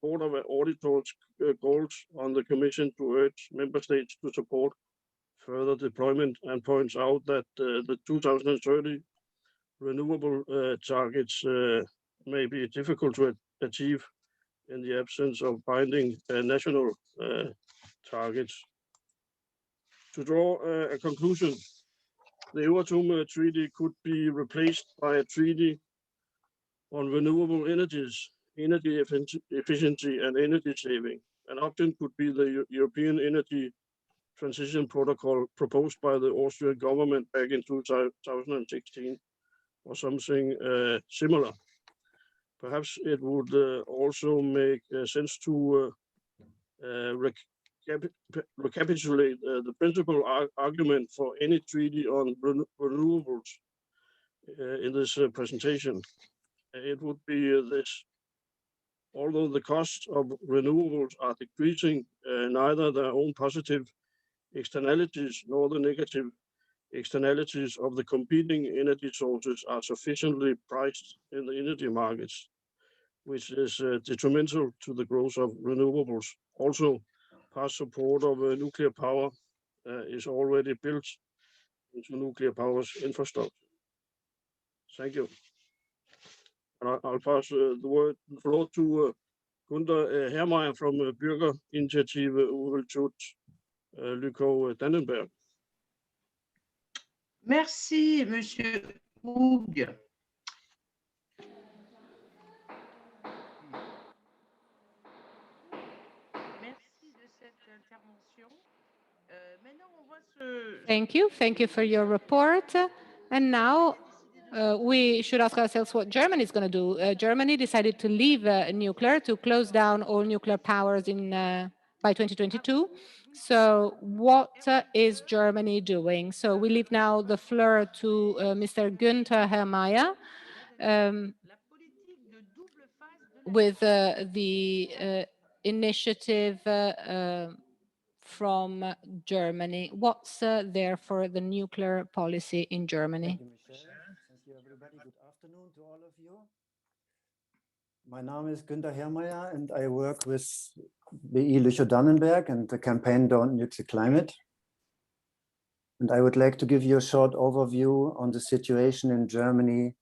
Court of Auditors calls on the Commission to urge member states to support further deployment and points out that the 2030 renewable targets may be difficult to achieve in the absence of binding national targets. To draw a conclusion, the Eurotome Treaty could be replaced by a treaty on renewable energies, energy efficiency and energy saving. An option could be the European Energy Transition Protocol proposed by the Austrian government back in 2016 or something similar. Perhaps it would also make sense to recapitulate the principal argument for any treaty on renewables in this presentation. It would be this: although the costs of renewables are decreasing, neither their own positive externalities nor the negative externalities of the competing energy sources are sufficiently priced in the energy markets, which is detrimental to the growth of renewables. Also, past support of nuclear power is already built into nuclear power's infrastructure. Thank you. And I'll pass the floor to Günter Hermeyer from Bürgerinitiative Untitled Lüchow-Dannenberg. Merci, Monsieur Hooge. Merci de cette intervention. Maintenant, on va se... Thank you for your report. And now we should ask ourselves what Germany is going to do. Germany decided to leave nuclear, to close down all nuclear powers by 2022. So what is Germany doing? So we leave now the floor to Mr. Günter Hermeyer with the initiative from Germany. What's there for the nuclear policy in Germany? Thank you, Michèle. Thank you, everybody. Good afternoon to all of you. My name is Günter Hermeyer, and I work with BI Lüchow-Dannenberg and the campaign Don't Nuke the Climate. And I would like to give you a short overview on the situation in Germany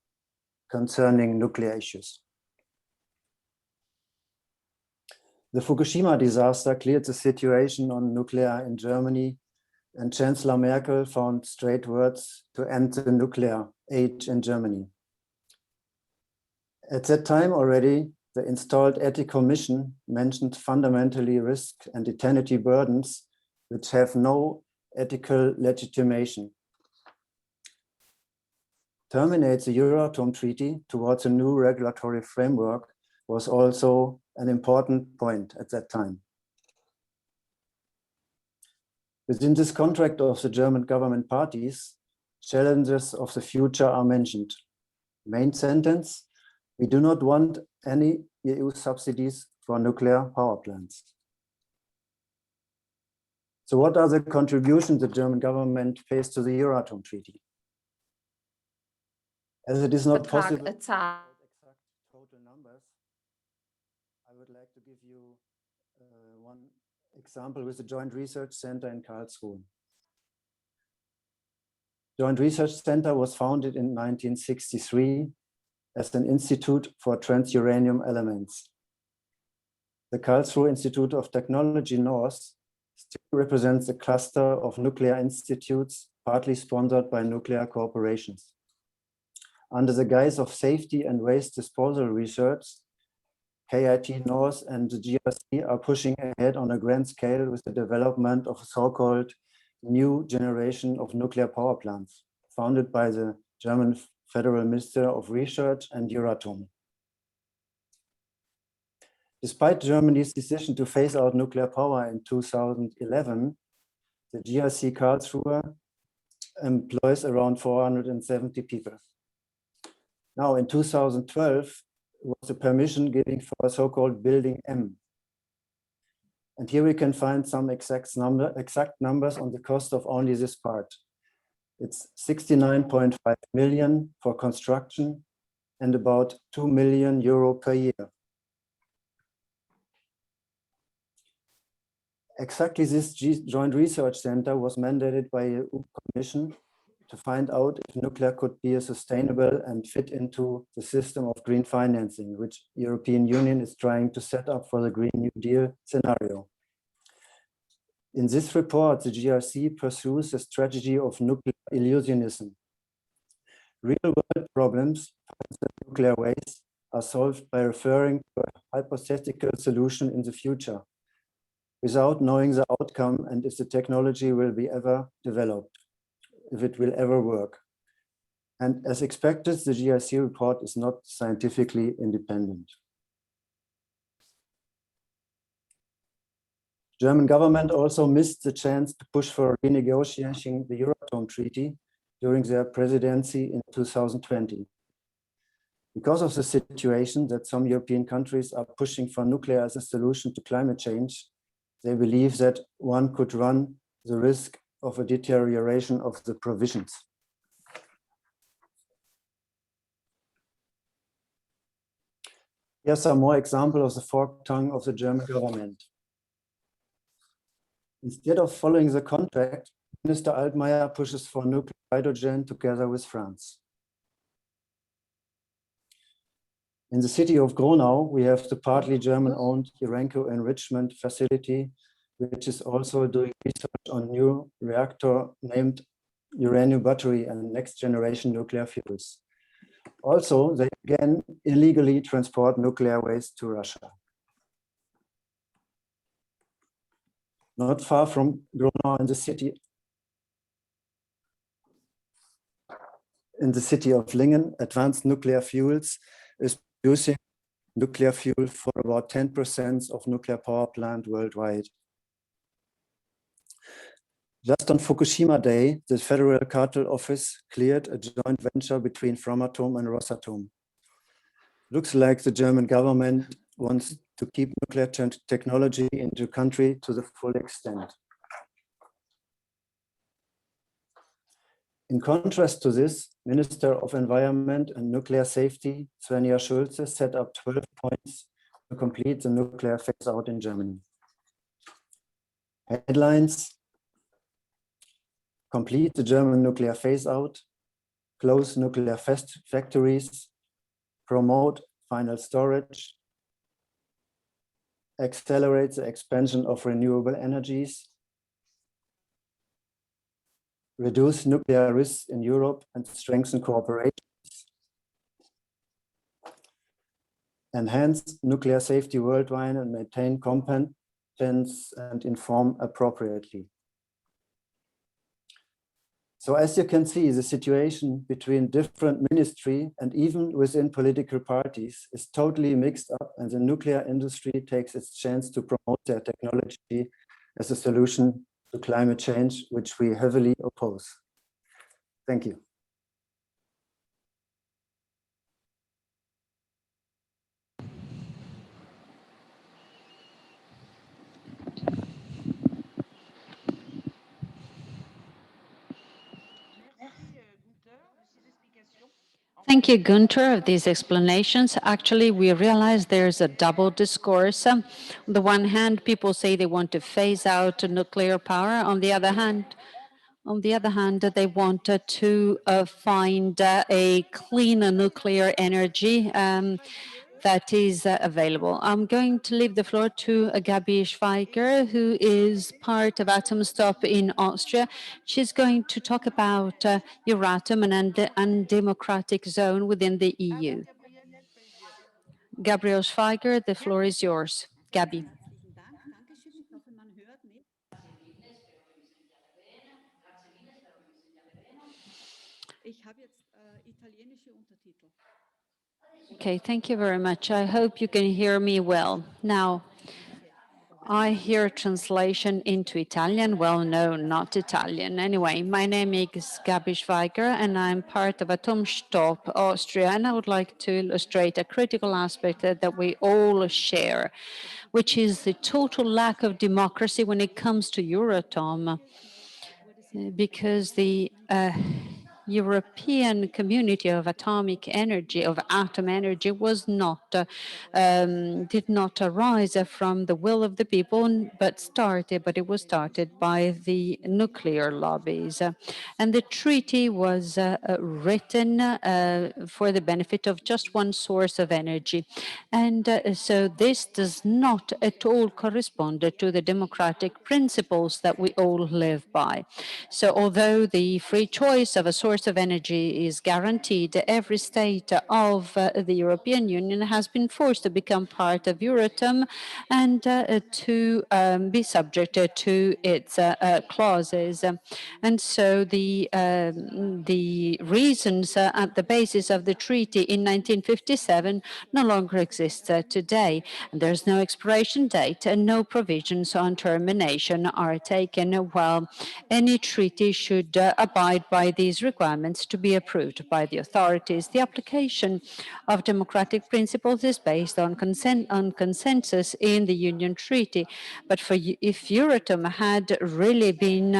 concerning nuclear issues. The Fukushima disaster cleared the situation on nuclear in Germany, and Chancellor Merkel found straight words to end the nuclear age in Germany. At that time already, the installed ethics commission mentioned fundamentally risk and eternity burdens which have no ethical legitimation. Terminate the Eurotome Treaty towards a new regulatory framework was also an important point at that time. Within this contract of the German government parties, challenges of the future are mentioned. Main sentence: we do not want any EU subsidies for nuclear power plants. So what are the contributions the German government pays to the Euratom Treaty? As it is not possible to exact total numbers, I would like to give you one example with the Joint Research Center in Karlsruhe. Joint Research Center was founded in 1963 as an institute for transuranium elements. The Karlsruhe Institute of Technology North still represents a cluster of nuclear institutes partly sponsored by nuclear corporations. Under the guise of safety and waste disposal research, KIT North and the GRC are pushing ahead on a grand scale with the development of a so-called new generation of nuclear power plants, founded by the German Federal Minister of Research, and Euratom. Despite Germany's decision to phase out nuclear power in 2011, the GRC Karlsruhe employs around 470 people. Now in 2012 was the permission giving for a so-called Building M. And here we can find some exact numbers on the cost of only this part. It's 69.5 million for construction and about 2 million euro per year. Exactly this joint research center was mandated by the EU Commission to find out if nuclear could be a sustainable and fit into the system of green financing, which the European Union is trying to set up for the Green New Deal scenario. In this report, the GRC pursues a strategy of nuclear illusionism. Real-world problems, nuclear waste, are solved by referring to a hypothetical solution in the future, without knowing the outcome and if the technology will be ever developed, if it will ever work. And as expected, the GRC report is not scientifically independent. German government also missed the chance to push for renegotiating the Euratom Treaty during their presidency in 2020. Because of the situation that some European countries are pushing for nuclear as a solution to climate change, they believe that one could run the risk of a deterioration of the provisions. Here are some more examples of the forked tongue of the German government. Instead of following the contract, Minister Altmaier pushes for nuclear hydrogen together with France. In the city of Gronau, we have the partly German-owned Urenco enrichment facility, which is also doing research on new reactor named uranium battery and next generation nuclear fuels. Also, they again illegally transport nuclear waste to Russia. Not far from Gronau in the city of Lingen, Advanced Nuclear Fuels is producing nuclear fuel for about 10% of nuclear power plant worldwide. Just on Fukushima Day, the Federal Cartel Office cleared a joint venture between Framatome and Rosatom. Looks like the German government wants to keep nuclear technology in the country to the full extent. In contrast to this, Minister of Environment and Nuclear Safety, Svenja Schulze, set up 12 points to complete the nuclear phase-out in Germany. Headlines: complete the German nuclear phase-out, close nuclear factories, promote final storage, accelerate the expansion of renewable energies, reduce nuclear risks in Europe and strengthen cooperation, enhance nuclear safety worldwide and maintain competence and inform appropriately. So as you can see, the situation between different ministries and even within political parties is totally mixed up, and the nuclear industry takes its chance to promote their technology as a solution to climate change, which we heavily oppose. Thank you. Thank you, Günter, of these explanations. Actually, we realize there's a double discourse. On the one hand, people say they want to phase out nuclear power. On the other hand, they wanted to find a cleaner nuclear energy that is available. I'm going to leave the floor to Gabi Schweiger, who is part of atomstopp in Austria. She's going to talk about Euratom, an undemocratic zone within the EU. Gabriel Schweiger, the floor is yours. Gabi. Okay, thank you very much. I hope you can hear me well. Now, I hear translation into Italian. Well, no, not Italian. Anyway, my name is Gabi Schweiger, and I'm part of atomstopp, Austria, and I would like to illustrate a critical aspect that we all share, which is the total lack of democracy when it comes to Eurotome, because the European community of atomic energy, of atom energy, was not, did not arise from the will of the people, but it was started by the nuclear lobbies. And the treaty was written for the benefit of just one source of energy. And so this does not at all correspond to the democratic principles that we all live by. So although the free choice of a source of energy is guaranteed, every state of the European Union has been forced to become part of Eurotome and to be subject to its clauses. And so the reasons at the basis of the treaty in 1957 no longer exist today. And there's no expiration date and no provisions on termination are taken, while any treaty should abide by these requirements to be approved by the authorities. The application of democratic principles is based on consensus in the Union Treaty. But if Eurotome had really been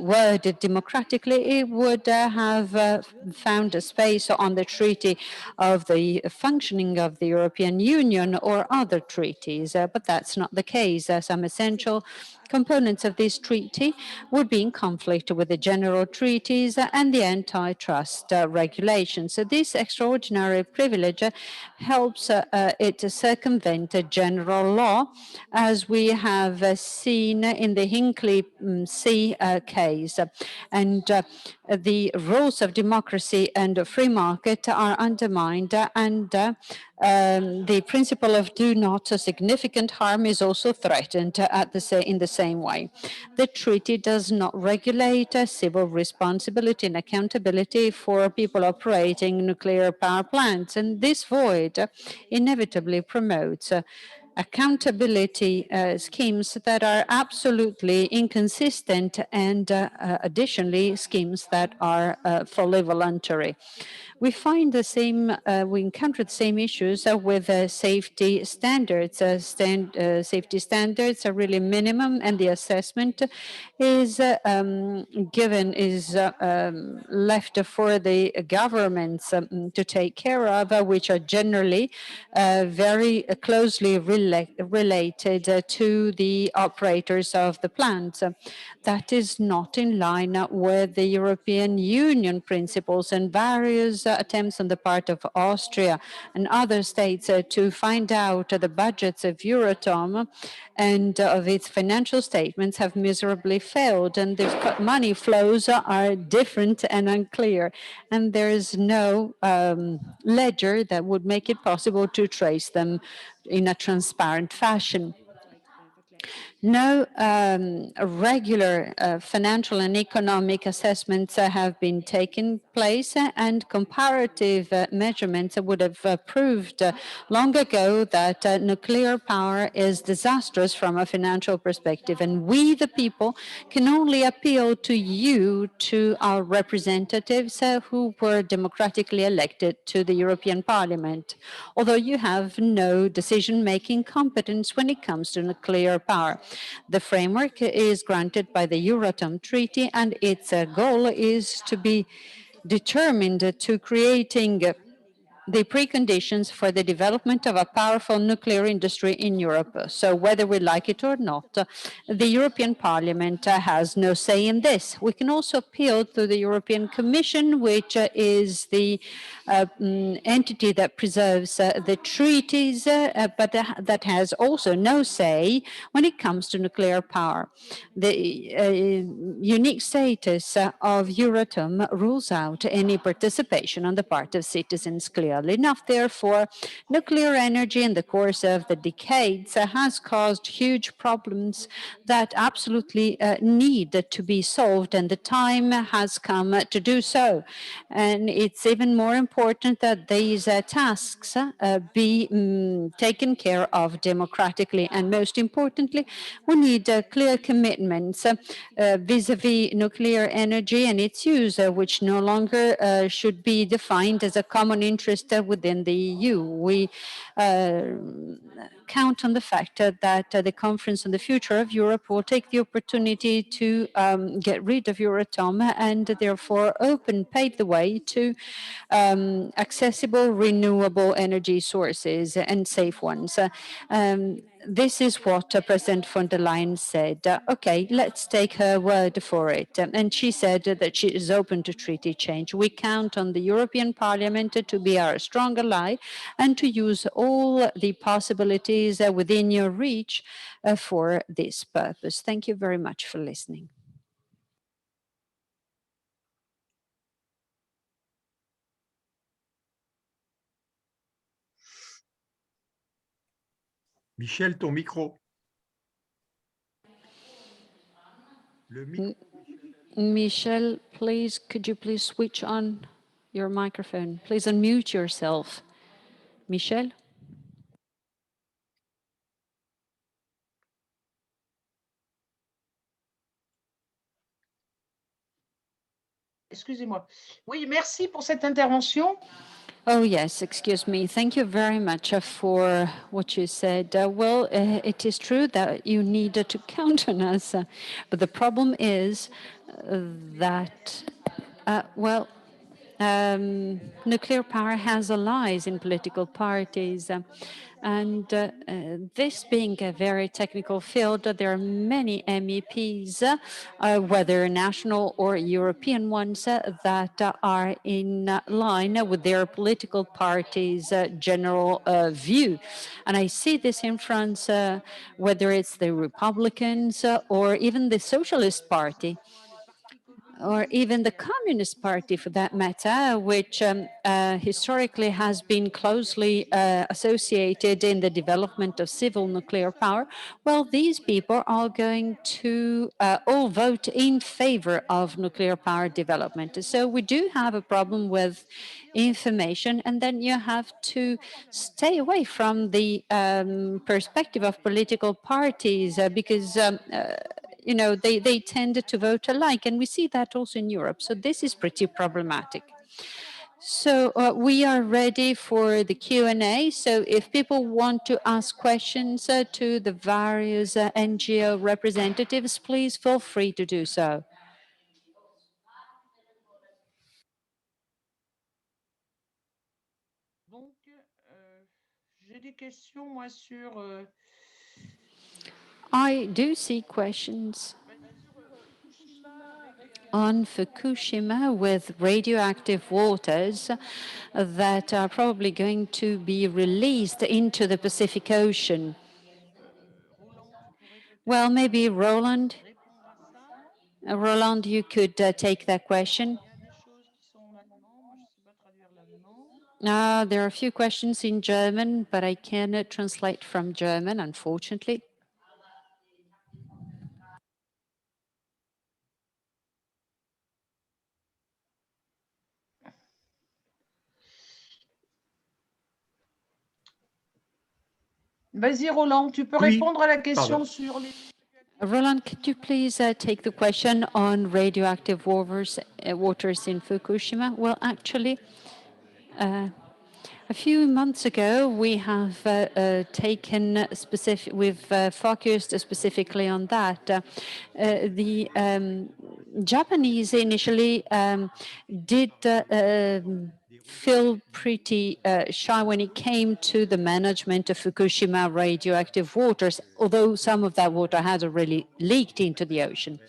worded democratically, it would have found a space on the treaty of the functioning of the European Union or other treaties. But that's not the case. Some essential components of this treaty would be in conflict with the general treaties and the antitrust regulations. So this extraordinary privilege helps it to circumvent a general law, as we have seen in the Hinkley C case. And the rules of democracy and free market are undermined, and the principle of do not significant harm is also threatened in the same way. The treaty does not regulate civil responsibility and accountability for people operating nuclear power plants, and this void inevitably promotes accountability schemes that are absolutely inconsistent and additionally schemes that are fully voluntary. We find the same, we encounter the same issues with safety standards. Safety standards are really minimum, and the assessment is left for the governments to take care of, which are generally very closely related to the operators of the plants. That is not in line with the European Union principles, and various attempts on the part of Austria and other states to find out the budgets of Eurotome and of its financial statements have miserably failed, and the money flows are different and unclear, and there is no ledger that would make it possible to trace them in a transparent fashion. No regular financial and economic assessments have been taken place, and comparative measurements would have proved long ago that nuclear power is disastrous from a financial perspective. And we, the people, can only appeal to you, to our representatives who were democratically elected to the European Parliament, although you have no decision-making competence when it comes to nuclear power. The framework is granted by the Euratom Treaty, and its goal is to be determined to creating the preconditions for the development of a powerful nuclear industry in Europe. So whether we like it or not, the European Parliament has no say in this. We can also appeal to the European Commission, which is the entity that preserves the treaties, but that has also no say when it comes to nuclear power. The unique status of Eurotome rules out any participation on the part of citizens, clearly. material. Enough, therefore, nuclear energy in the course of the decades has caused huge problems that absolutely need to be solved, and the time has come to do so. And it's even more important that these tasks be taken care of democratically. And most importantly, we need clear commitments vis-a-vis nuclear energy and its use, which no longer should be defined as a common interest within the EU. We count on the fact that the Conference on the Future of Europe will take the opportunity to get rid of Eurotome and therefore pave the way to accessible renewable energy sources and safe ones. This is what President von der Leyen said. Okay, let's take her word for it. And she said that she is open to treaty change. We count on the European Parliament to be our strong ally and to use all the possibilities within your reach for this purpose. Thank you very much for listening. Michèle, ton micro. Le micro, Michèle, please, could you please switch on your microphone? Please unmute yourself. Michèle? Excusez-moi. Oui, merci pour cette intervention. Oh, yes, excuse me. Thank you very much for what you said. Well, it is true that you need to count on us, but the problem is that, nuclear power has allies in political parties. And this being a very technical field, there are many MEPs, whether national or European ones, that are in line with their political party's general view. And I see this in France, whether it's the Republicans or even the Socialist Party, or even the Communist Party for that matter, which historically has been closely associated in the development of civil nuclear power. Well, these people are going to all vote in favor of nuclear power development. So we do have a problem with information, and then you have to stay away from the perspective of political parties because you know, they tend to vote alike, and we see that also in Europe. So this is pretty problematic. So we are ready for the Q&A. So if people want to ask questions to the various NGO representatives, please feel free to do so. Donc, j'ai des questions, moi, sur... I do see questions on Fukushima with radioactive waters that are probably going to be released into the Pacific Ocean. Well, maybe Roland, you could take that question. There are a few questions in German, but I cannot translate from German, unfortunately. Vas-y, Roland, tu peux répondre à la question sur les... Roland, could you please take the question on radioactive waters in Fukushima? Well, actually, a few months ago, we have we've focused specifically on that. The Japanese initially did feel pretty shy when it came to the management of Fukushima radioactive waters, although some of that water has already leaked into the ocean.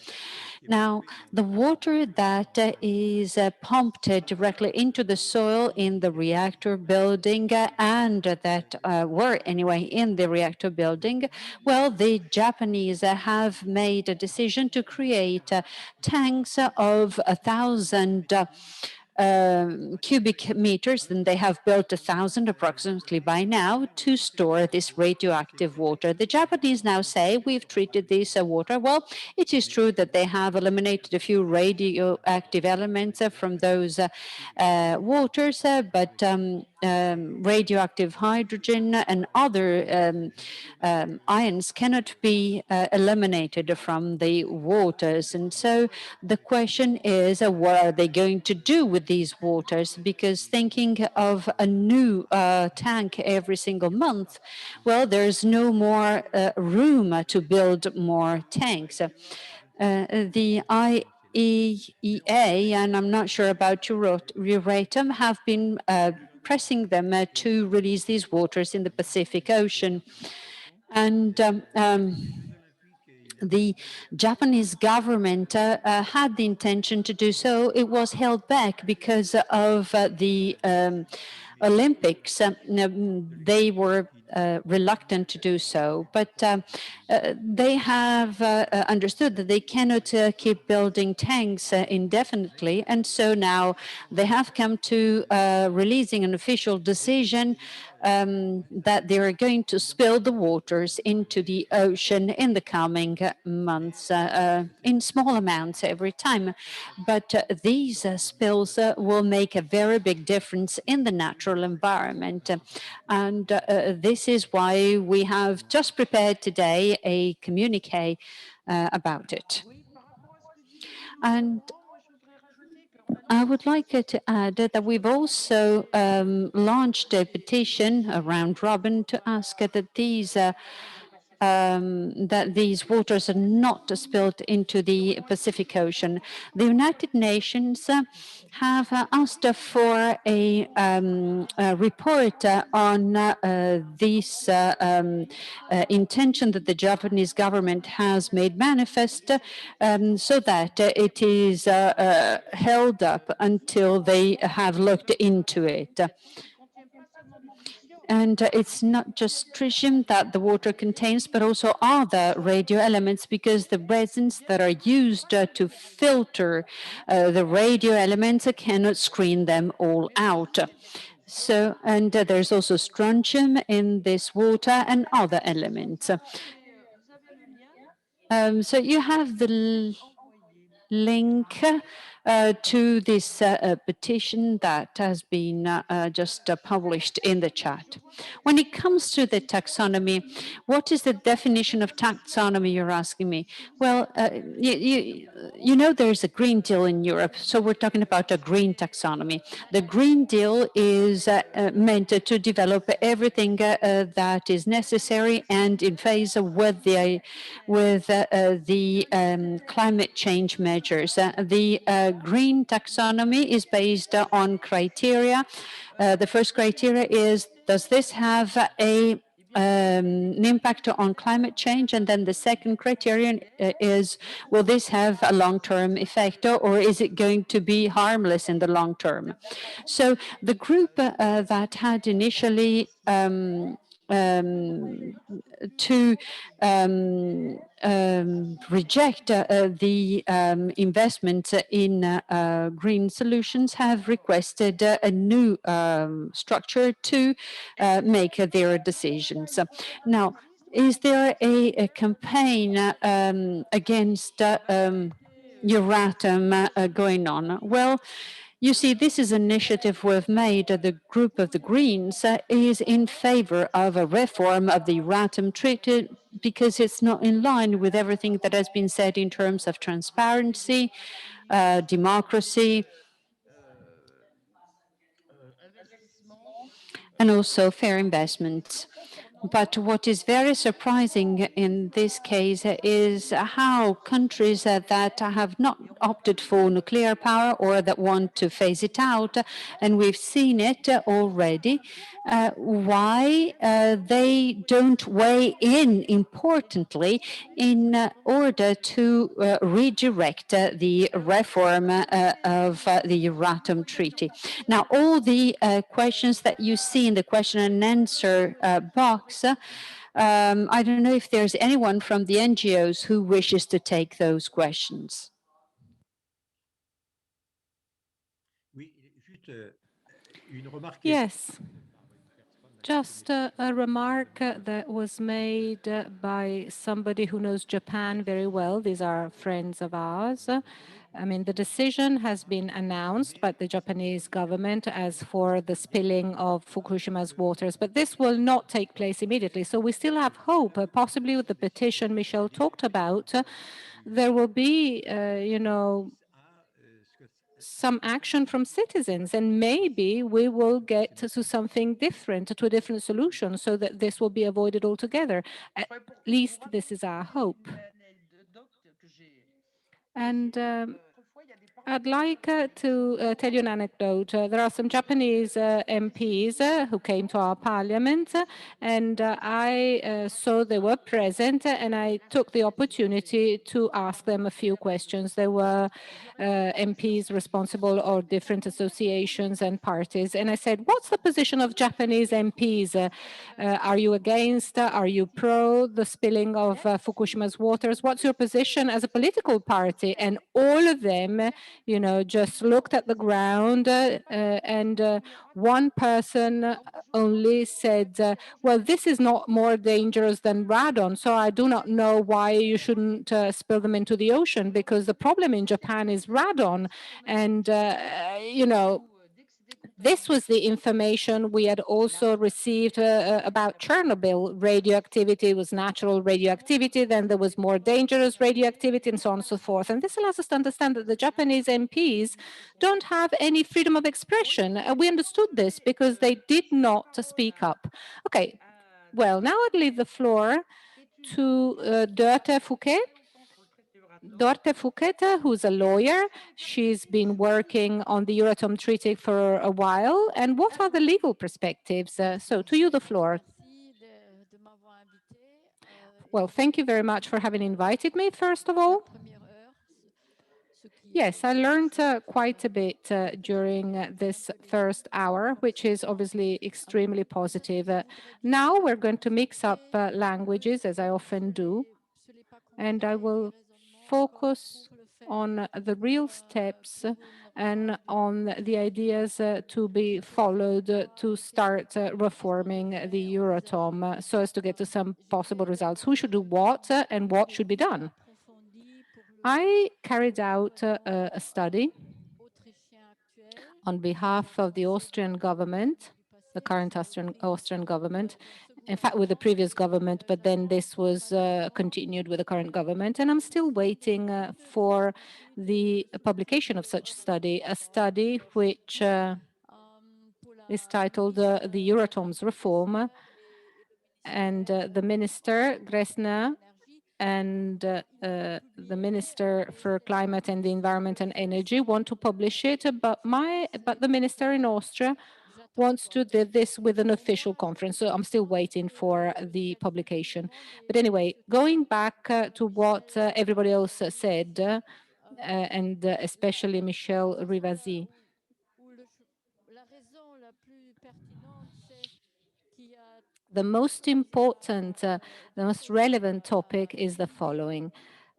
Now, the water that is pumped directly into the soil in the reactor building and that were anyway in the reactor building, well, the Japanese have made a decision to create tanks of 1,000 cubic meters, then they have built 1,000 approximately by now to store this radioactive water. The Japanese now say we've treated this water. Well, it is true that they have eliminated a few radioactive elements from those waters, but radioactive hydrogen and other ions cannot be eliminated from the waters. And so the question is, what are they going to do with these waters? Because thinking of a new tank every single month, well, there's no more room to build more tanks. The IAEA, and I'm not sure about Euratom, have been pressing them to release these waters in the Pacific Ocean. And the Japanese government had the intention to do so. It was held back because of the Olympics. They were reluctant to do so, but they have understood that they cannot keep building tanks indefinitely, and so now they have come to releasing an official decision that they are going to spill the waters into the ocean in the coming months in small amounts every time. But these spills will make a very big difference in the natural environment. And this is why we have just prepared today a communique about it. And I would like to add that we've also launched a petition around Robin to ask that these waters are not spilled into the Pacific Ocean. The United Nations have asked for a report on this intention that the Japanese government has made manifest so that it is held up until they have looked into it. And it's not just tritium that the water contains, but also other radio elements, because the resins that are used to filter the radio elements cannot screen them all out. So, and there's also strontium in this water and other elements. So you have the link to this petition that has been just published in the chat. When it comes to the taxonomy, what is the definition of taxonomy, you're asking me? Well, you know there's a Green Deal in Europe, so we're talking about a green taxonomy. The Green Deal is meant to develop everything that is necessary and in phase with the climate change measures. The green taxonomy is based on criteria. The first criteria is, does this have an impact on climate change? And then the second criterion is, will this have a long-term effect, or is it going to be harmless in the long term? So the group that had initially to reject the investment in green solutions have requested a new structure to make their decisions. Now, is there a campaign against Euratom going on? Well, you see, this is an initiative we've made. The group of the Greens is in favor of a reform of the Euratom Treaty because it's not in line with everything that has been said in terms of transparency, democracy, and also fair investments. But what is very surprising in this case is how countries that have not opted for nuclear power or that want to phase it out, and we've seen it already, why they don't weigh in importantly in order to redirect the reform of the Euratom Treaty. Now, all the questions that you see in the question and answer box, I don't know if there's anyone from the NGOs who wishes to take those questions. Yes. Just a remark that was made by somebody who knows Japan very well. These are friends of ours. I mean, the decision has been announced by the Japanese government as for the spilling of Fukushima's waters, but this will not take place immediately. So we still have hope, possibly with the petition Michèle talked about, there will be, you know, some action from citizens, and maybe we will get to something different, to a different solution, so that this will be avoided altogether. At least this is our hope. And I'd like to tell you an anecdote. There are some Japanese MPs who came to our parliament, and I saw they were present, and I took the opportunity to ask them a few questions. There were MPs responsible for different associations and parties, and I said, what's the position of Japanese MPs? Are you against, are you pro the spilling of Fukushima's waters? What's your position as a political party? And all of them, you know, just looked at the ground, and one person only said, well, this is not more dangerous than radon, so I do not know why you shouldn't spill them into the ocean, because the problem in Japan is radon. And, you know, this was the information we had also received about Chernobyl. Radioactivity was natural radioactivity, then there was more dangerous radioactivity, and so on and so forth. And this allows us to understand that the Japanese MPs don't have any freedom of expression. We understood this because they did not speak up. Okay, well, now I'd leave the floor to Dörte Fouquet. Dörte Fouquet, who's a lawyer, she's been working on the Euratom Treaty for a while. And what are the legal perspectives? So to you, the floor. Well, thank you very much for having invited me, first of all. Yes, I learned quite a bit during this first hour, which is obviously extremely positive. Now we're going to mix up languages, as I often do, and I will focus on the real steps and on the ideas to be followed to start reforming the Eurotome so as to get to some possible results. Who should do what and what should be done? I carried out a study on behalf of the Austrian government, the current Austrian government, in fact, with the previous government, but then this was continued with the current government. And I'm still waiting for the publication of such study, a study which is titled The Euratome's Reform. And the Minister, Gressner, and the Minister for Climate and the Environment and Energy want to publish it, but the Minister in Austria wants to do this with an official conference. So I'm still waiting for the publication. But anyway, going back to what everybody else said, and especially Michèle Rivasi, the most important, the most relevant topic is the following.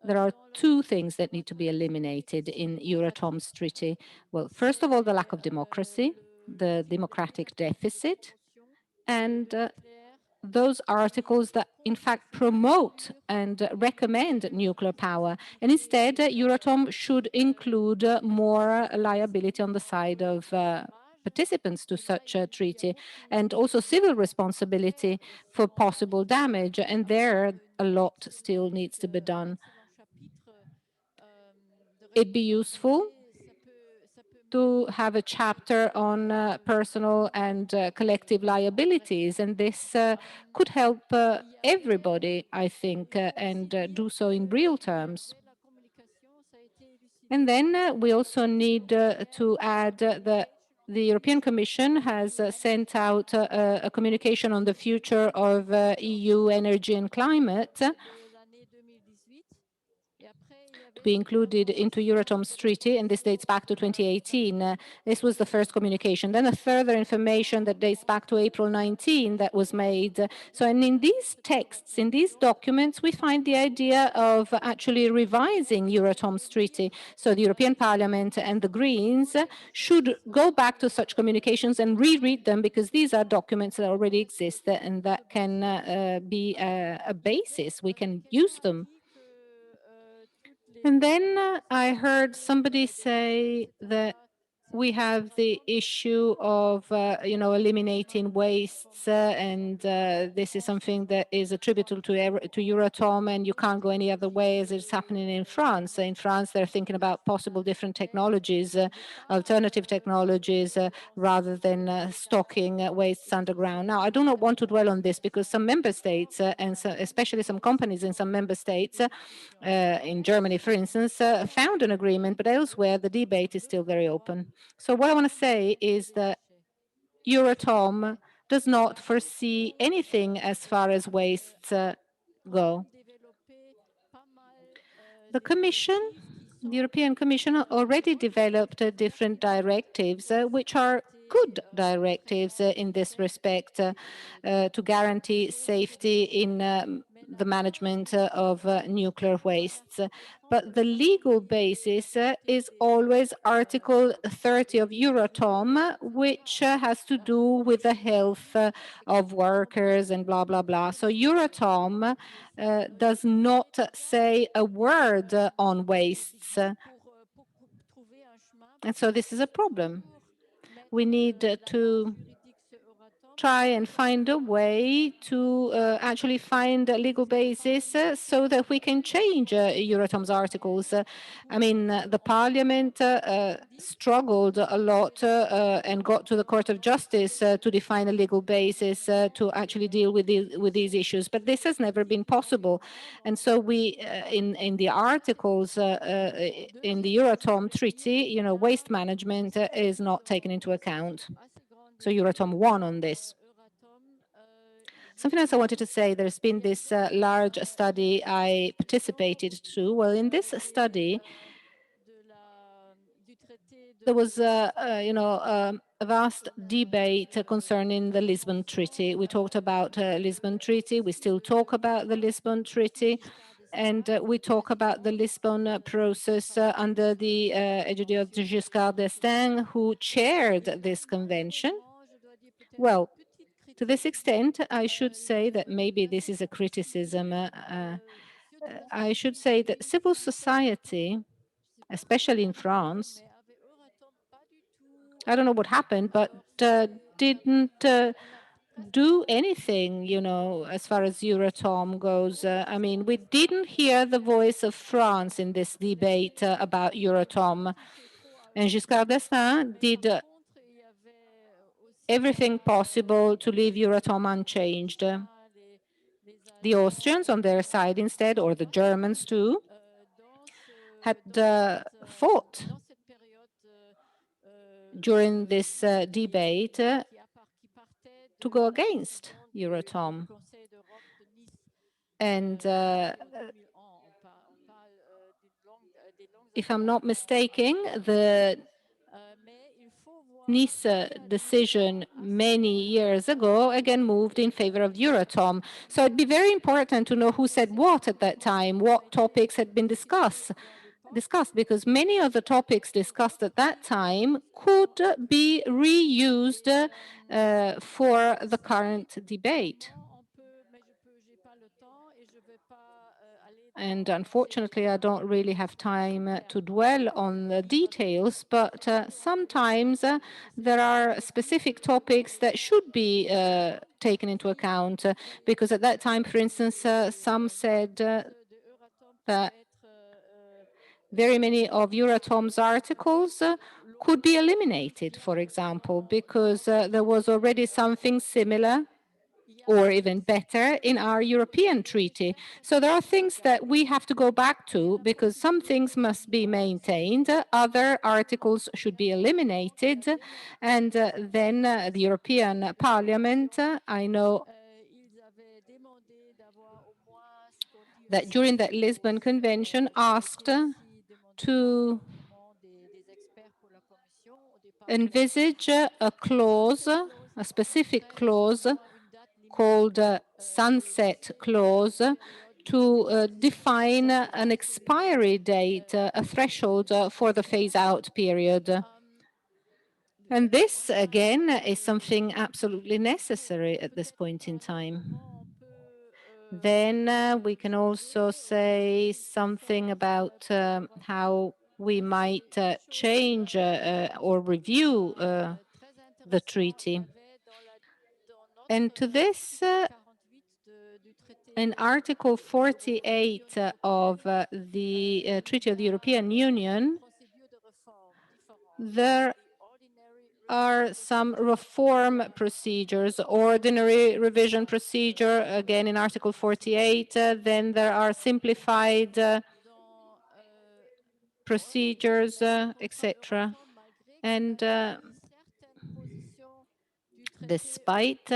There are two things that need to be eliminated in Euratome's treaty. Well, first of all, the lack of democracy, the democratic deficit, and those articles that in fact promote and recommend nuclear power. And instead, Euratom should include more liability on the side of participants to such a treaty, and also civil responsibility for possible damage. And there, a lot still needs to be done. It'd be useful to have a chapter on personal and collective liabilities, and this could help everybody, I think, and do so in real terms. And then we also need to add that the European Commission has sent out a communication on the future of EU energy and climate. be included into Eurotome's treaty, and this dates back to 2018. This was the first communication. Then a further information that dates back to April 19 that was made. So, and in these texts, in these documents, we find the idea of actually revising Eurotome's treaty. So the European Parliament and the Greens should go back to such communications and reread them, because these are documents that already exist and that can be a basis. We can use them. And then I heard somebody say that we have the issue of, eliminating wastes, and this is something that is attributable to Eurotom, and you can't go any other way as it's happening in France. In France, they're thinking about possible different technologies, alternative technologies, rather than stocking wastes underground. Now, I do not want to dwell on this because some member states, and so especially some companies in some member states, in Germany, for instance, found an agreement, but elsewhere the debate is still very open. So what I want to say is that Eurotom does not foresee anything as far as wastes go. The Commission, the European Commission, already developed different directives, which are good directives in this respect, to guarantee safety in the management of nuclear wastes. But the legal basis is always Article 30 of Eurotom, which has to do with the health of workers and blah, blah, blah. So Eurotom does not say a word on wastes. And so this is a problem. We need to try and find a way to actually find a legal basis so that we can change Euratom's articles. I mean, the Parliament struggled a lot and got to the Court of Justice to define a legal basis to actually deal with these issues, but this has never been possible. And so we, in the articles in the Euratom Treaty, waste management is not taken into account. So Euratom won on this. Something else I wanted to say, there's been this large study I participated to. Well, in this study, there was a vast debate concerning the Lisbon Treaty. We talked about Lisbon Treaty. We still talk about the Lisbon Treaty. And we talk about the Lisbon process under the aegidity of Giscard d'Estaing, who chaired this convention. Well, to this extent, I should say that maybe this is a criticism. I should say that civil society, especially in France, I don't know what happened, but didn't do anything, as far as Eurotom goes. I mean, we didn't hear the voice of France in this debate about Eurotom. And Giscard d'Estaing did everything possible to leave Euratom unchanged. The Austrians on their side instead, or the Germans too, had fought during this debate to go against Eurotom. And if I'm not mistaken, the Nice decision many years ago again moved in favor of Eurotom. So it'd be very important to know who said what at that time, what topics had been discussed, because many of the topics discussed at that time could be reused for the current debate. And unfortunately, I don't really have time to dwell on the details, but sometimes there are specific topics that should be taken into account, because at that time, for instance, some said that very many of Euratom's articles could be eliminated, for example, because there was already something similar or even better in our European treaty. So there are things that we have to go back to, because some things must be maintained, other articles should be eliminated, and then the European Parliament, I know that during that Lisbon Convention asked to envisage a clause, a specific clause called sunset clause to define an expiry date, a threshold for the phase-out period. And this, again, is something absolutely necessary at this point in time. Then we can also say something about how we might change or review the treaty. And to this, in Article 48 of the Treaty of the European Union, there are some reform procedures, ordinary revision procedure, again in Article 48, then there are simplified procedures, etc. And despite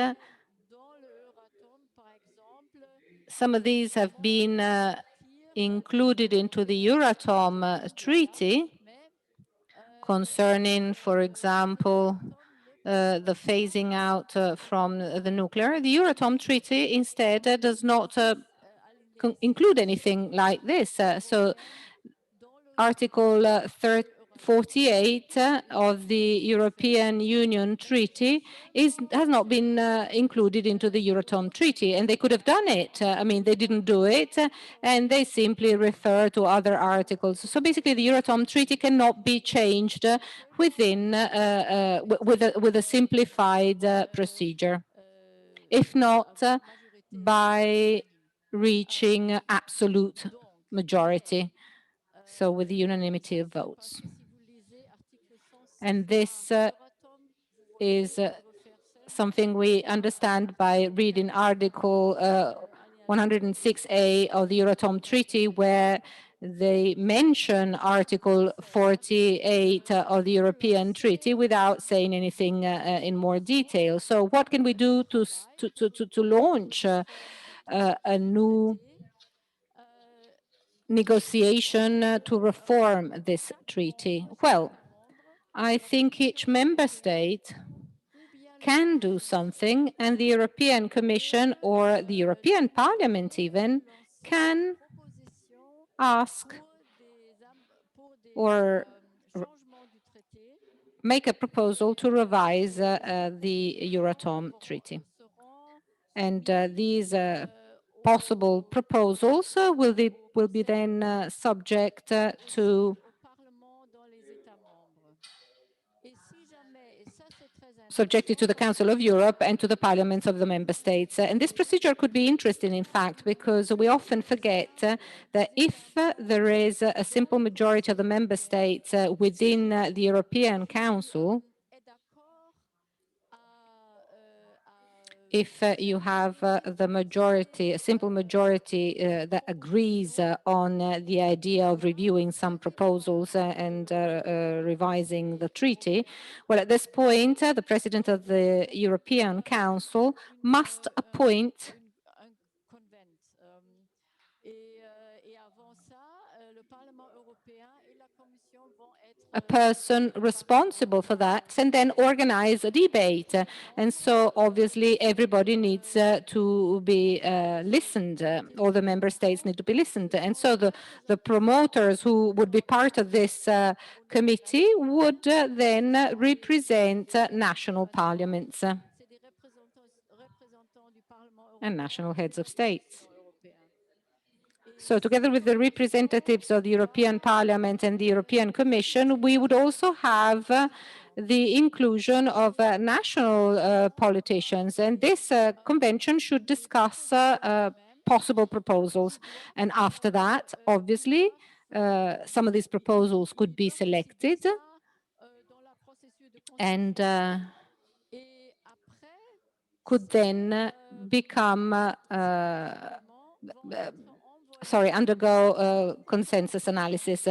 some of these have been included into the Euratom treaty, concerning, for example, the phasing out from the nuclear. The Euratom treaty instead does not include anything like this. So Article 48 of the European Union Treaty has not been included into the Euratom Treaty, and they could have done it. I mean, they didn't do it, and they simply refer to other articles. So basically, the Euratom Treaty cannot be changed within with a simplified procedure, if not by reaching absolute majority. So with the unanimity of votes. And this is something we understand by reading Article 106A of the Euratom Treaty, where they mention Article 48 of the European Treaty without saying anything in more detail. So what can we do to launch a new negotiation to reform this treaty? Well, I think each member state can do something, and the European Commission or the European Parliament even can ask or make a proposal to revise the Euratom Treaty. And these possible proposals will be then subject to subjected to the Council of Europe and to the parliaments of the member states. And this procedure could be interesting, in fact, because we often forget that if there is a simple majority of the member states within the European Council, if you have the majority, a simple majority that agrees on the idea of reviewing some proposals and revising the treaty, well, at this point, the President of the European Council must appoint a person responsible for that, and then organize a debate. And so obviously everybody needs to be listened, all the member states need to be listened. And so the promoters who would be part of this committee would then represent national parliaments and national heads of states. So together with the representatives of the European Parliament and the European Commission, we would also have the inclusion of national politicians. And this convention should discuss possible proposals. And after that, obviously, some of these proposals could be selected and could then become undergo consensus analysis.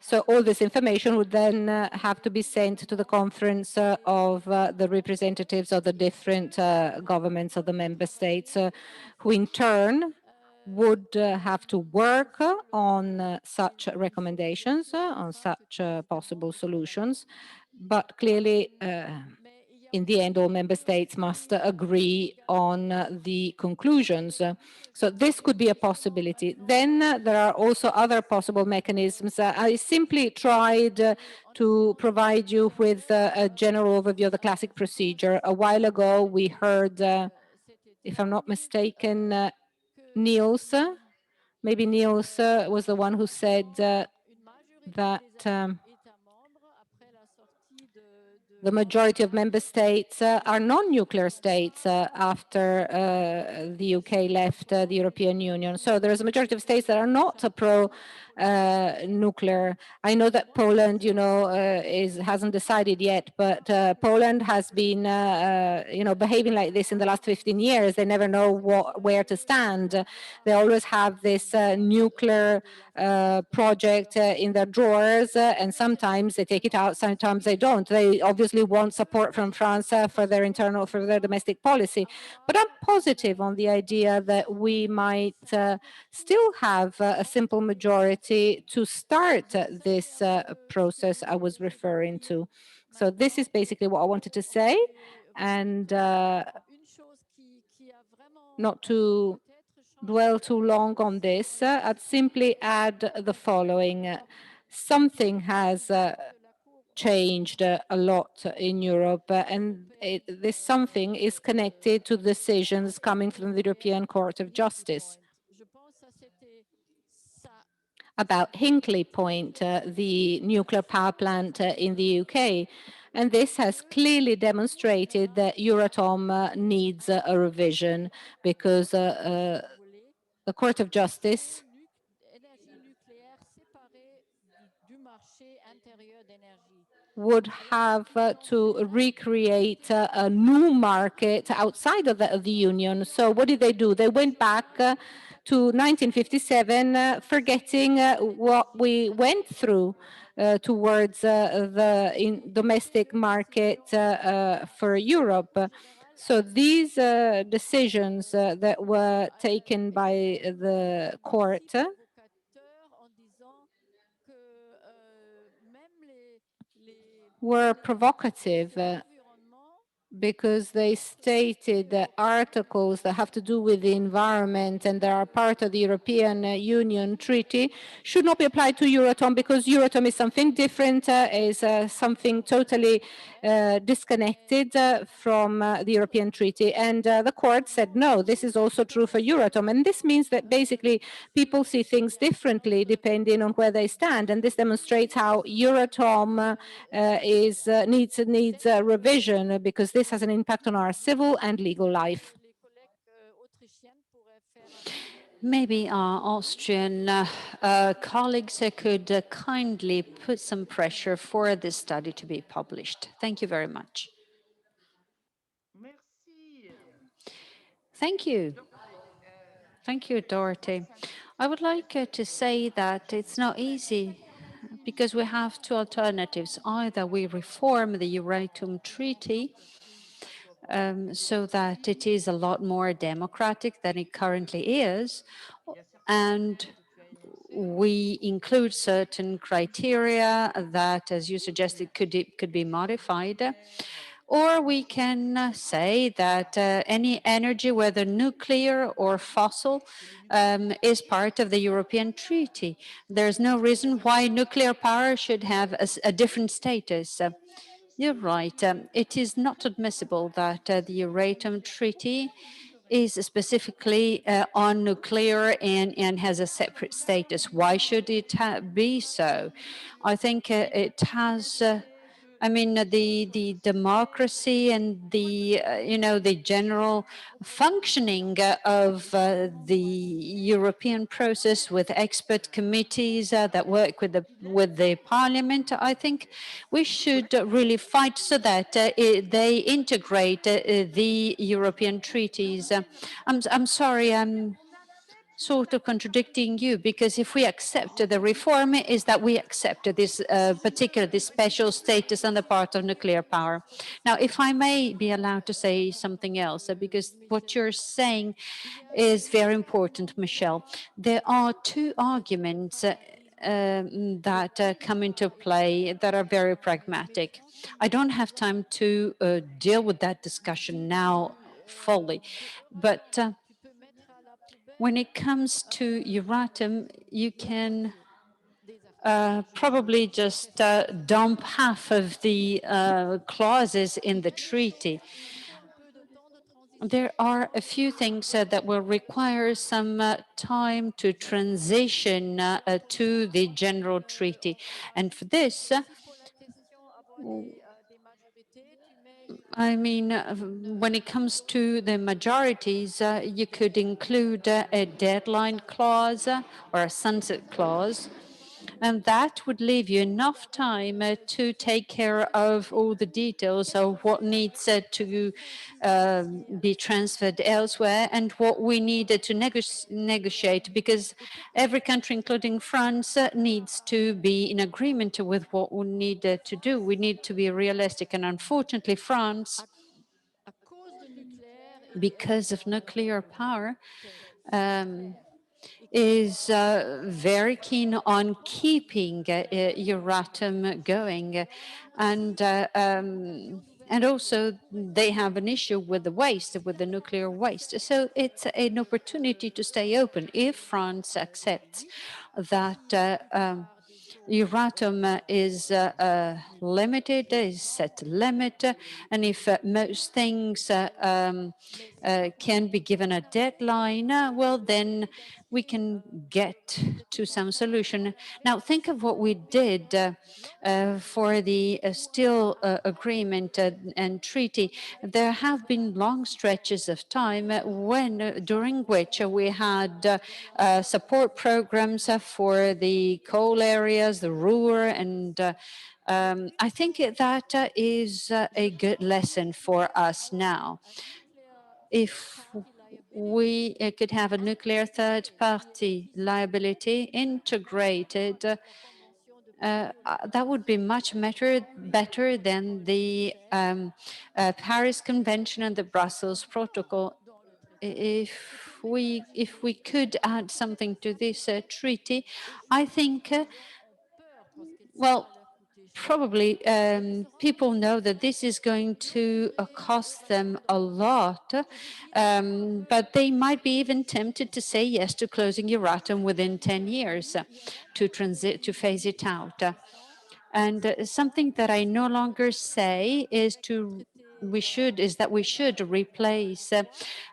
So all this information would then have to be sent to the conference of the representatives of the different governments of the member states, who in turn would have to work on such recommendations, on such possible solutions. But clearly, in the end, all member states must agree on the conclusions. So this could be a possibility. Then there are also other possible mechanisms. I simply tried to provide you with a general overview of the classic procedure. A while ago, we heard, if I'm not mistaken, Niels, maybe Niels was the one who said that the majority of member states are non-nuclear states after the UK left the European Union. So there is a majority of states that are not pro-nuclear. I know that Poland, hasn't decided yet, but Poland has been, behaving like this in the last 15 years. They never know where to stand. They always have this nuclear project in their drawers, and sometimes they take it out, sometimes they don't. They obviously want support from France for their domestic policy. But I'm positive on the idea that we might still have a simple majority to start this process I was referring to. So this is basically what I wanted to say. And not to dwell too long on this, I'd simply add the following. Something has changed a lot in Europe, and this something is connected to decisions coming from the European Court of Justice. About Hinkley Point, the nuclear power plant in the UK. And this has clearly demonstrated that Eurotom needs a revision because the Court of Justice would have to recreate a new market outside of the Union. So what did they do? They went back to 1957, forgetting what we went through towards the domestic market for Europe. So these decisions that were taken by the court were provocative because they stated that articles that have to do with the environment and that are part of the European Union Treaty should not be applied to Euratom because Euratom is something different, is something totally disconnected from the European Treaty. And the court said, no, this is also true for Euratom. And this means that basically people see things differently depending on where they stand. And this demonstrates how Euratom needs a revision because this has an impact on our civil and legal life. Maybe our Austrian colleagues could kindly put some pressure for this study to be published. Thank you very much. Merci. Thank you. Thank you, Dörte. I would like to say that it's not easy because we have two alternatives. Either we reform the Euratom Treaty so that it is a lot more democratic than it currently is, and we include certain criteria that, as you suggested, could be modified. Or we can say that any energy, whether nuclear or fossil, is part of the European Treaty. There's no reason why nuclear power should have a different status. You're right. It is not admissible that the Euratom Treaty is specifically on nuclear and has a separate status. Why should it be so? I think it has the democracy and the the general functioning of the European process with expert committees that work with the parliament. I think we should really fight so that they integrate the European treaties. I'm sorry, I'm sort of contradicting you, because if we accept the reform, is that we accept this this special status on the part of nuclear power. Now, if I may be allowed to say something else, because what you're saying is very important, Michèle. There are two arguments that come into play that are very pragmatic. I don't have time to deal with that discussion now fully, but when it comes to Euratom, you can probably just dump half of the clauses in the treaty. There are a few things that will require some time to transition to the general treaty. And for this, I mean, when it comes to the majorities, you could include a deadline clause or a sunset clause. And that would leave you enough time to take care of all the details of what needs to be transferred elsewhere and what we needed to negotiate, because every country, including France, needs to be in agreement with what we need to do. We need to be realistic. And unfortunately, France, because of nuclear power, is very keen on keeping Euratom going. And also they have an issue with the waste, with the nuclear waste. So it's an opportunity to stay open if France accepts that Euratom is limited, is set to limit, and if most things can be given a deadline, well, then we can get to some solution. Now, think of what we did for the steel agreement and treaty. There have been long stretches of time during which we had support programs for the coal areas, the Ruhr, and I think that is a good lesson for us now. If we could have a nuclear third-party liability integrated, that would be much better than the Paris Convention and the Brussels Protocol. If we could add something to this treaty, I think, well, probably people know that this is going to cost them a lot, but they might be even tempted to say yes to closing Euratom within 10 years to phase it out. And something that I no longer say is that we should replace the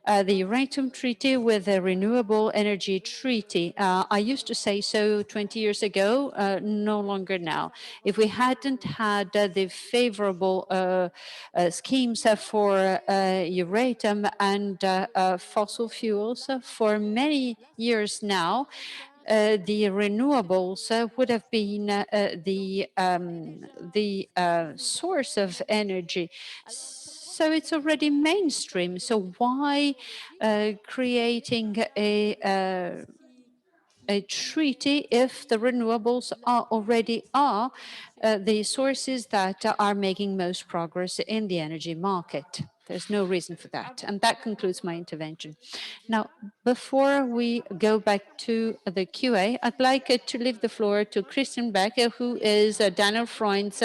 Euratom Treaty with a renewable energy treaty. I used to say so 20 years ago, no longer now. If we hadn't had the favorable schemes for Euratom and fossil fuels for many years now, the renewables would have been the source of energy. So it's already mainstream. So why creating a treaty if the renewables already are the sources that are making most progress in the energy market? There's no reason for that. And that concludes my intervention. Now, before we go back to the QA, I'd like to leave the floor to Christian Becker, who is Daniel Freund's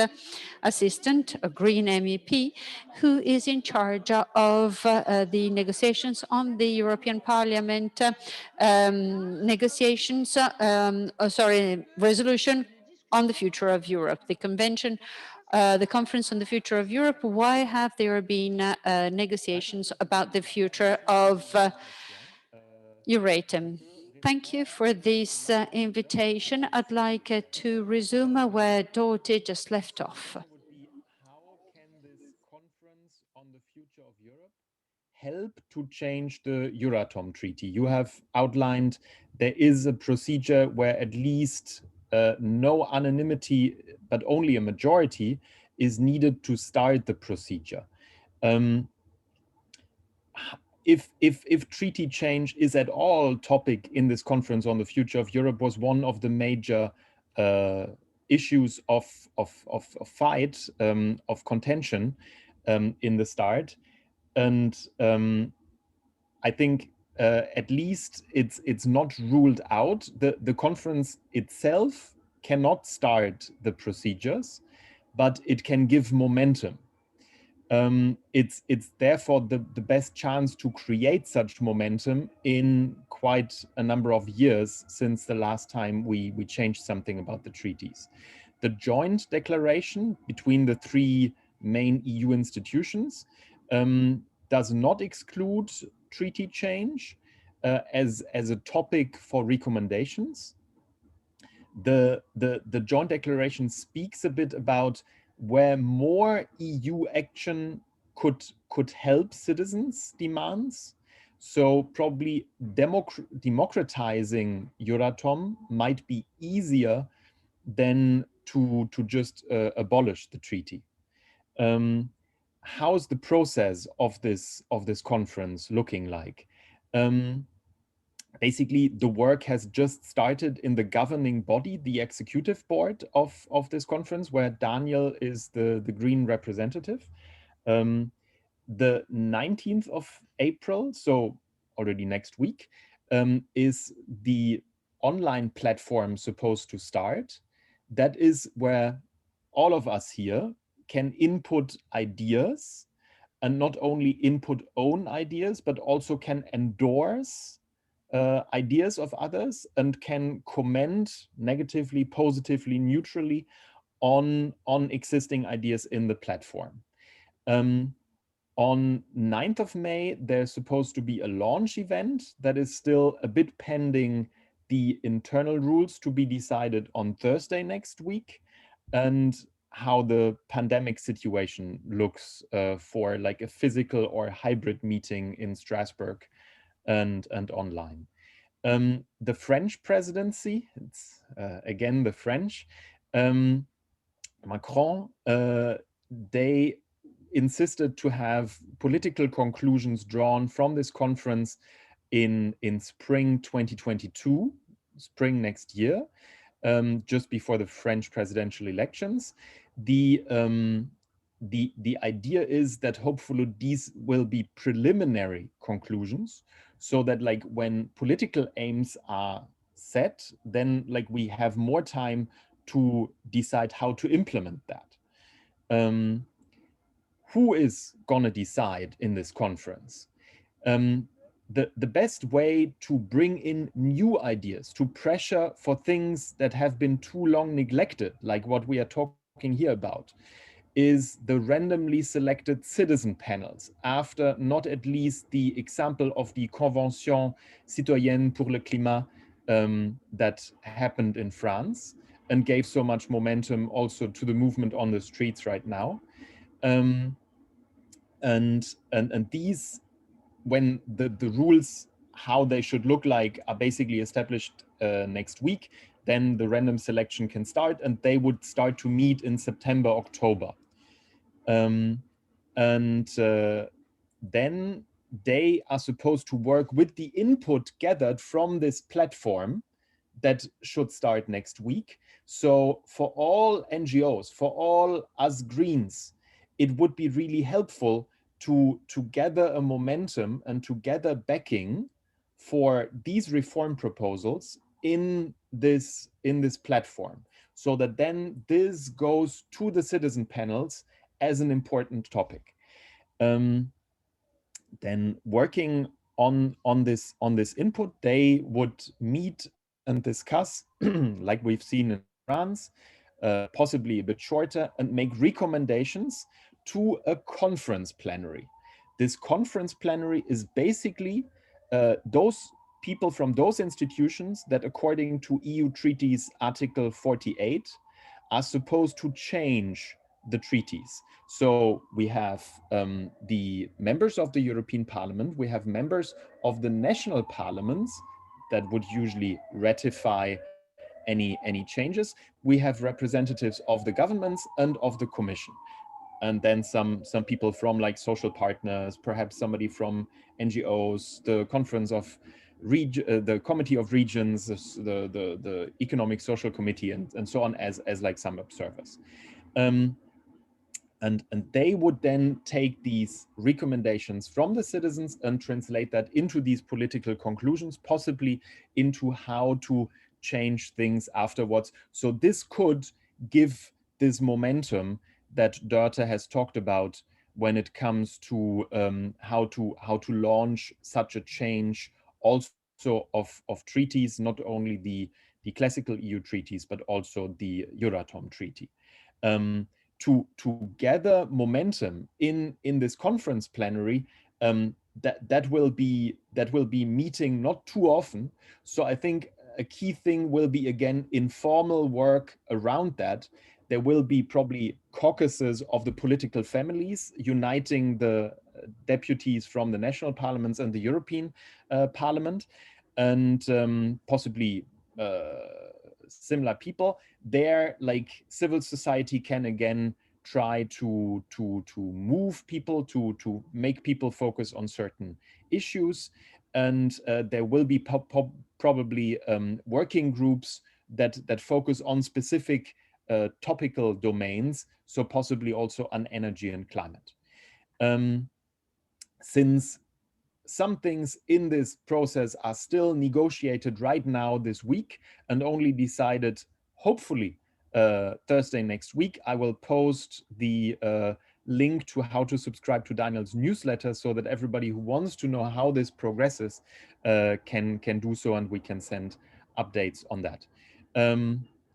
assistant, a Green MEP, who is in charge of the negotiations on the European Parliament resolution on the future of Europe, the convention, the Conference on the Future of Europe. Why have there been negotiations about the future of Euratom? Thank you for this invitation. I'd like to resume where Dörte just left off. How can this conference on the future of Europe help to change the Euratom Treaty? You have outlined there is a procedure where at least no unanimity, but only a majority is needed to start the procedure. if treaty change is at all topic in this conference on the future of Europe was one of the major issues of fight, of contention in the start. And I think at least it's not ruled out. The conference itself cannot start the procedures, but it can give momentum. It's therefore the best chance to create such momentum in quite a number of years since the last time we changed something about the treaties. The joint declaration between the three main EU institutions does not exclude treaty change as a topic for recommendations. The joint declaration speaks a bit about where more EU action could help citizens' demands. So probably democratizing Euratom might be easier than to just abolish the treaty. How's the process of this conference looking like? Basically, the work has just started in the governing body, the executive board of this conference, where Daniel is the green representative. The 19th of April, so already next week, is the online platform supposed to start. That is where all of us here can input ideas, and not only input own ideas, but also can endorse ideas of others and can comment negatively, positively, neutrally on existing ideas in the platform. On 9th of May, there's supposed to be a launch event that is still a bit pending the internal rules to be decided on Thursday next week, and how the pandemic situation looks for like a physical or hybrid meeting in Strasbourg and online. The French presidency, it's again the French, Macron, they insisted to have political conclusions drawn from this conference in spring 2022, spring next year, just before the French presidential elections. The idea is that hopefully these will be preliminary conclusions, so that like when political aims are set, then like we have more time to decide how to implement that. Who is gonna decide in this conference? The best way to bring in new ideas, to pressure for things that have been too long neglected, like what we are talking here about, is the randomly selected citizen panels, after not at least the example of the Convention citoyenne pour le climat that happened in France and gave so much momentum also to the movement on the streets right now. And these, when the rules, how they should look like, are basically established next week, then the random selection can start, and they would start to meet in September, October. Then they are supposed to work with the input gathered from this platform that should start next week. So for all NGOs, for all us Greens, it would be really helpful to gather a momentum and to gather backing for these reform proposals in this platform, so that then this goes to the citizen panels as an important topic. Then working on this input, they would meet and discuss, like we've seen in France, possibly a bit shorter, and make recommendations to a conference plenary. This conference plenary is basically those people from those institutions that, according to EU treaties Article 48, are supposed to change the treaties. So we have the members of the European Parliament, we have members of the national parliaments that would usually ratify any changes. We have representatives of the governments and of the Commission. and then some people from like social partners, perhaps somebody from NGOs, the conference of the committee of regions, the economic social committee, and so on, as like some observers. And they would then take these recommendations from the citizens and translate that into these political conclusions, possibly into how to change things afterwards. So this could give this momentum that Dörte has talked about when it comes to how to launch such a change, also of treaties, not only the classical EU treaties, but also the Euratom treaty. To gather momentum in this conference plenary, that will be meeting not too often. So I think a key thing will be, again, informal work around that. There will be probably caucuses of the political families uniting the deputies from the national parliaments and the European Parliament, and possibly similar people. There, like, civil society can again try to move people, to make people focus on certain issues, and there will be probably working groups that focus on specific topical domains, so possibly also on energy and climate. Since some things in this process are still negotiated right now this week and only decided hopefully Thursday next week, I will post the link to how to subscribe to Daniel's newsletter, so that everybody who wants to know how this progresses can do so, and we can send updates on that.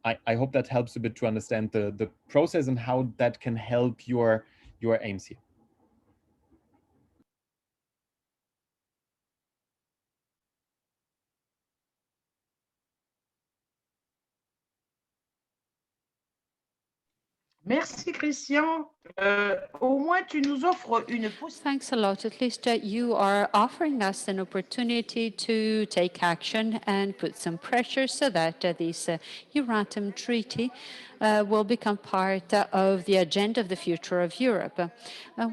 I hope that helps a bit to understand the process and how that can help your aims here. Merci Christian. Au moins tu nous offres une possibilité. Thanks a lot. At least you are offering us an opportunity to take action and put some pressure so that this Euratom treaty will become part of the agenda of the future of Europe.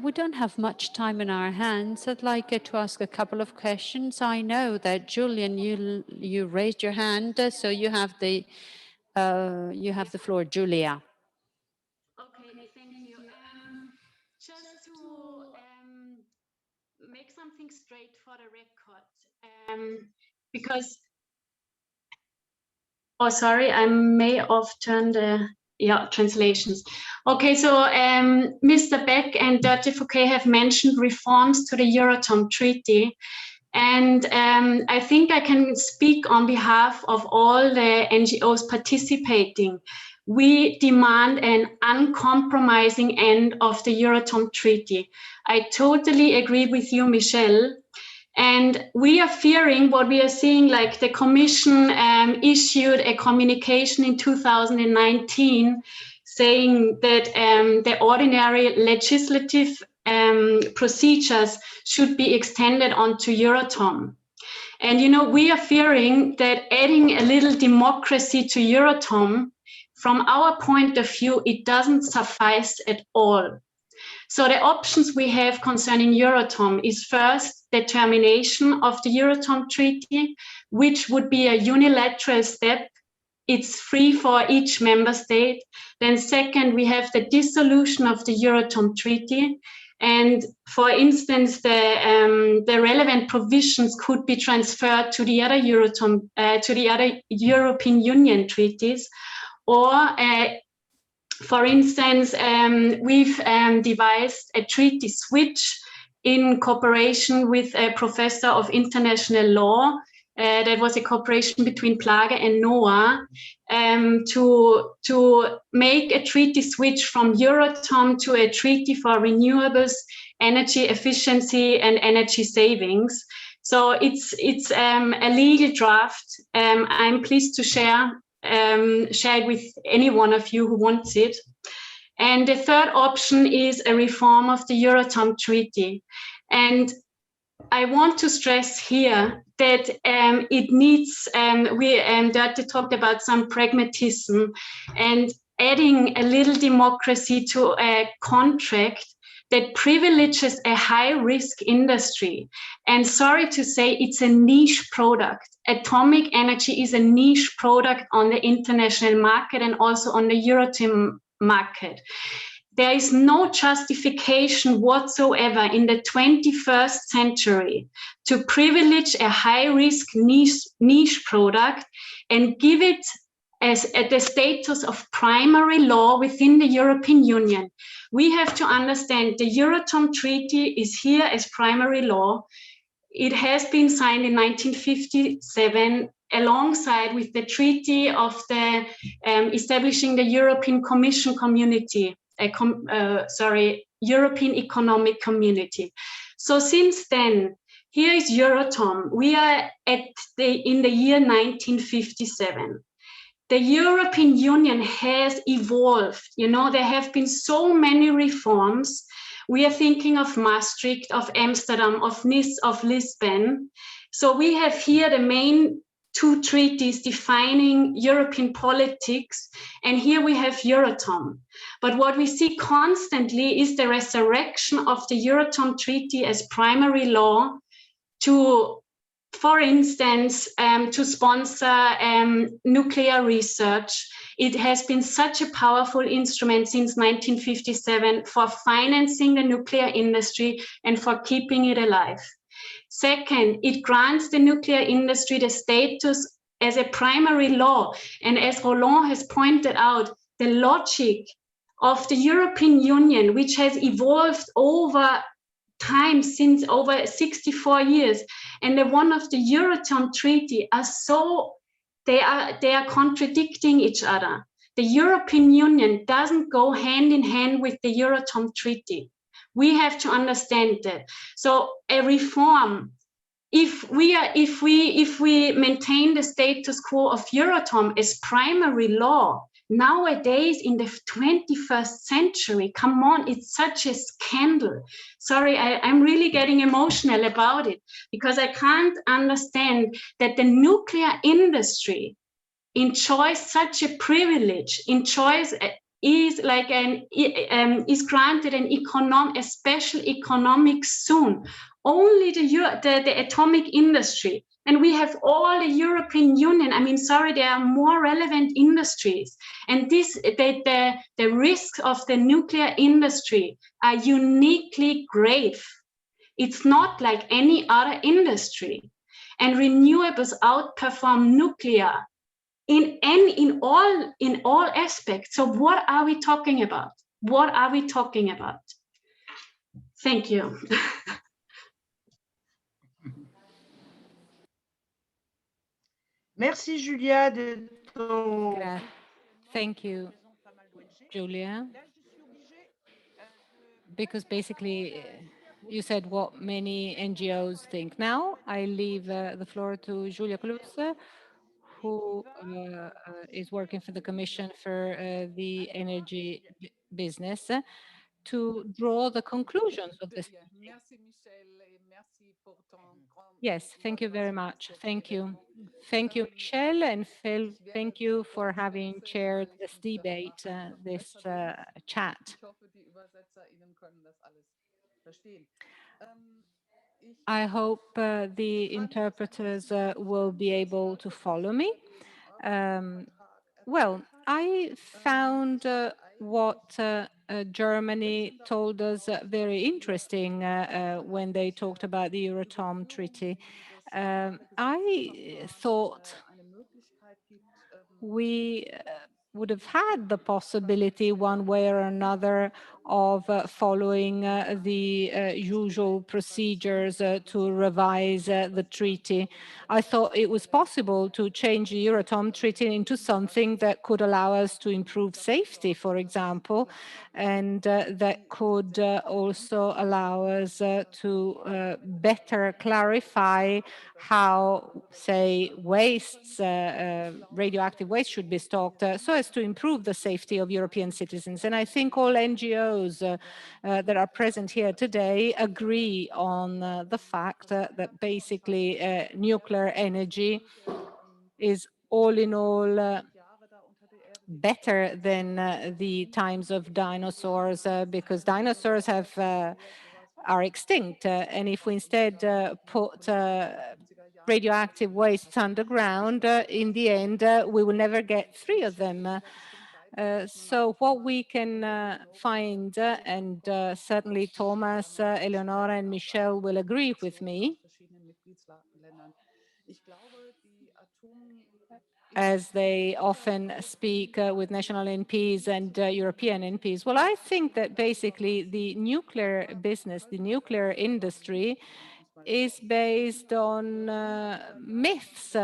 We don't have much time in our hands. I'd like to ask a couple of questions. I know that Julian, you raised your hand, so you have the floor, Julia. Okay, thank you. Just to make something straight for the record, because, oh, sorry, I may have turned the translations. Okay, so Mr. Beck and Dörte Fouquet have mentioned reforms to the Euratom Treaty. And I think I can speak on behalf of all the NGOs participating. We demand an uncompromising end of the Euratom Treaty. I totally agree with you, Michèle. And we are fearing what we are seeing, like the Commission issued a communication in 2019 saying that the ordinary legislative procedures should be extended onto Eurotom. And, you know, we are fearing that adding a little democracy to Eurotom, from our point of view, it doesn't suffice at all. So the options we have concerning Eurotom is first the termination of the Euratom Treaty, which would be a unilateral step. It's free for each member state. Then second, we have the dissolution of the Euratom Treaty. And for instance, the relevant provisions could be transferred to the other Eurotom, to the other European Union treaties. Or, for instance, we've devised a treaty switch in cooperation with a professor of international law. That was a cooperation between PLAGE and NOAA to make a treaty switch from Eurotom to a treaty for renewables, energy efficiency, and energy savings. So it's a legal draft. I'm pleased to share it with any one of you who wants it. And the third option is a reform of the Euratom Treaty. And I want to stress here that it needs, Dörte talked about some pragmatism, and adding a little democracy to a contract that privileges a high-risk industry. And sorry to say, it's a niche product. Atomic energy is a niche product on the international market and also on the Eurotome market. There is no justification whatsoever in the 21st century to privilege a high-risk niche product and give it as the status of primary law within the European Union. We have to understand the Euratom Treaty is here as primary law. It has been signed in 1957 alongside with the treaty of the establishing the European Commission Community, European Economic Community. So since then, here is Eurotom. We are in the year 1957. The European Union has evolved. You know, there have been so many reforms. We are thinking of Maastricht, of Amsterdam, of Nice, of Lisbon. So we have here the main two treaties defining European politics, and here we have Eurotom. But what we see constantly is the resurrection of the Eurotom Treaty as primary law to, for instance, to sponsor nuclear research. It has been such a powerful instrument since 1957 for financing the nuclear industry and for keeping it alive. Second, it grants the nuclear industry the status as a primary law. And as Roland has pointed out, the logic of the European Union, which has evolved over time since over 64 years, and the one of the Euratom Treaty are so, they are contradicting each other. The European Union doesn't go hand in hand with the Euratom Treaty. We have to understand that. So a reform, if we maintain the status quo of Eurotom as primary law, nowadays in the 21st century, come on, it's such a scandal. Sorry, I'm really getting emotional about it because I can't understand that the nuclear industry enjoys such a privilege, is like is granted a special economic zone. Only the atomic industry. And we have all the European Union. I mean, sorry, there are more relevant industries. And the risks of the nuclear industry are uniquely grave. It's not like any other industry. And renewables outperform nuclear in all aspects. So what are we talking about? What are we talking about? Thank you. Merci Julia de ton... Thank you, Julia, because basically you said what many NGOs think. Now I leave the floor to Julia Kluse, who is working for the Commission for the Energy Business, to draw the conclusions of this. Yes, thank you very much. Thank you. Thank you, Michèle, and thank you for having chaired this debate, this chat. I hope the interpreters will be able to follow me. Well, I found what Germany told us very interesting when they talked about the Euratom Treaty. I thought we would have had the possibility one way or another of following the usual procedures to revise the treaty. I thought it was possible to change the Euratom Treaty into something that could allow us to improve safety, for example, and that could also allow us to better clarify how, say, wastes, radioactive waste should be stocked so as to improve the safety of European citizens. And I think all NGOs that are present here today agree on the fact that basically nuclear energy is all in all better than the times of dinosaurs, because dinosaurs are extinct. And if we instead put radioactive wastes underground, in the end, we will never get 3 of them. So what we can find, and certainly Thomas, Eleonora, and Michèle will agree with me, as they often speak with national MPs and European MPs. Well, I think that basically the nuclear business, the nuclear industry, is based on myths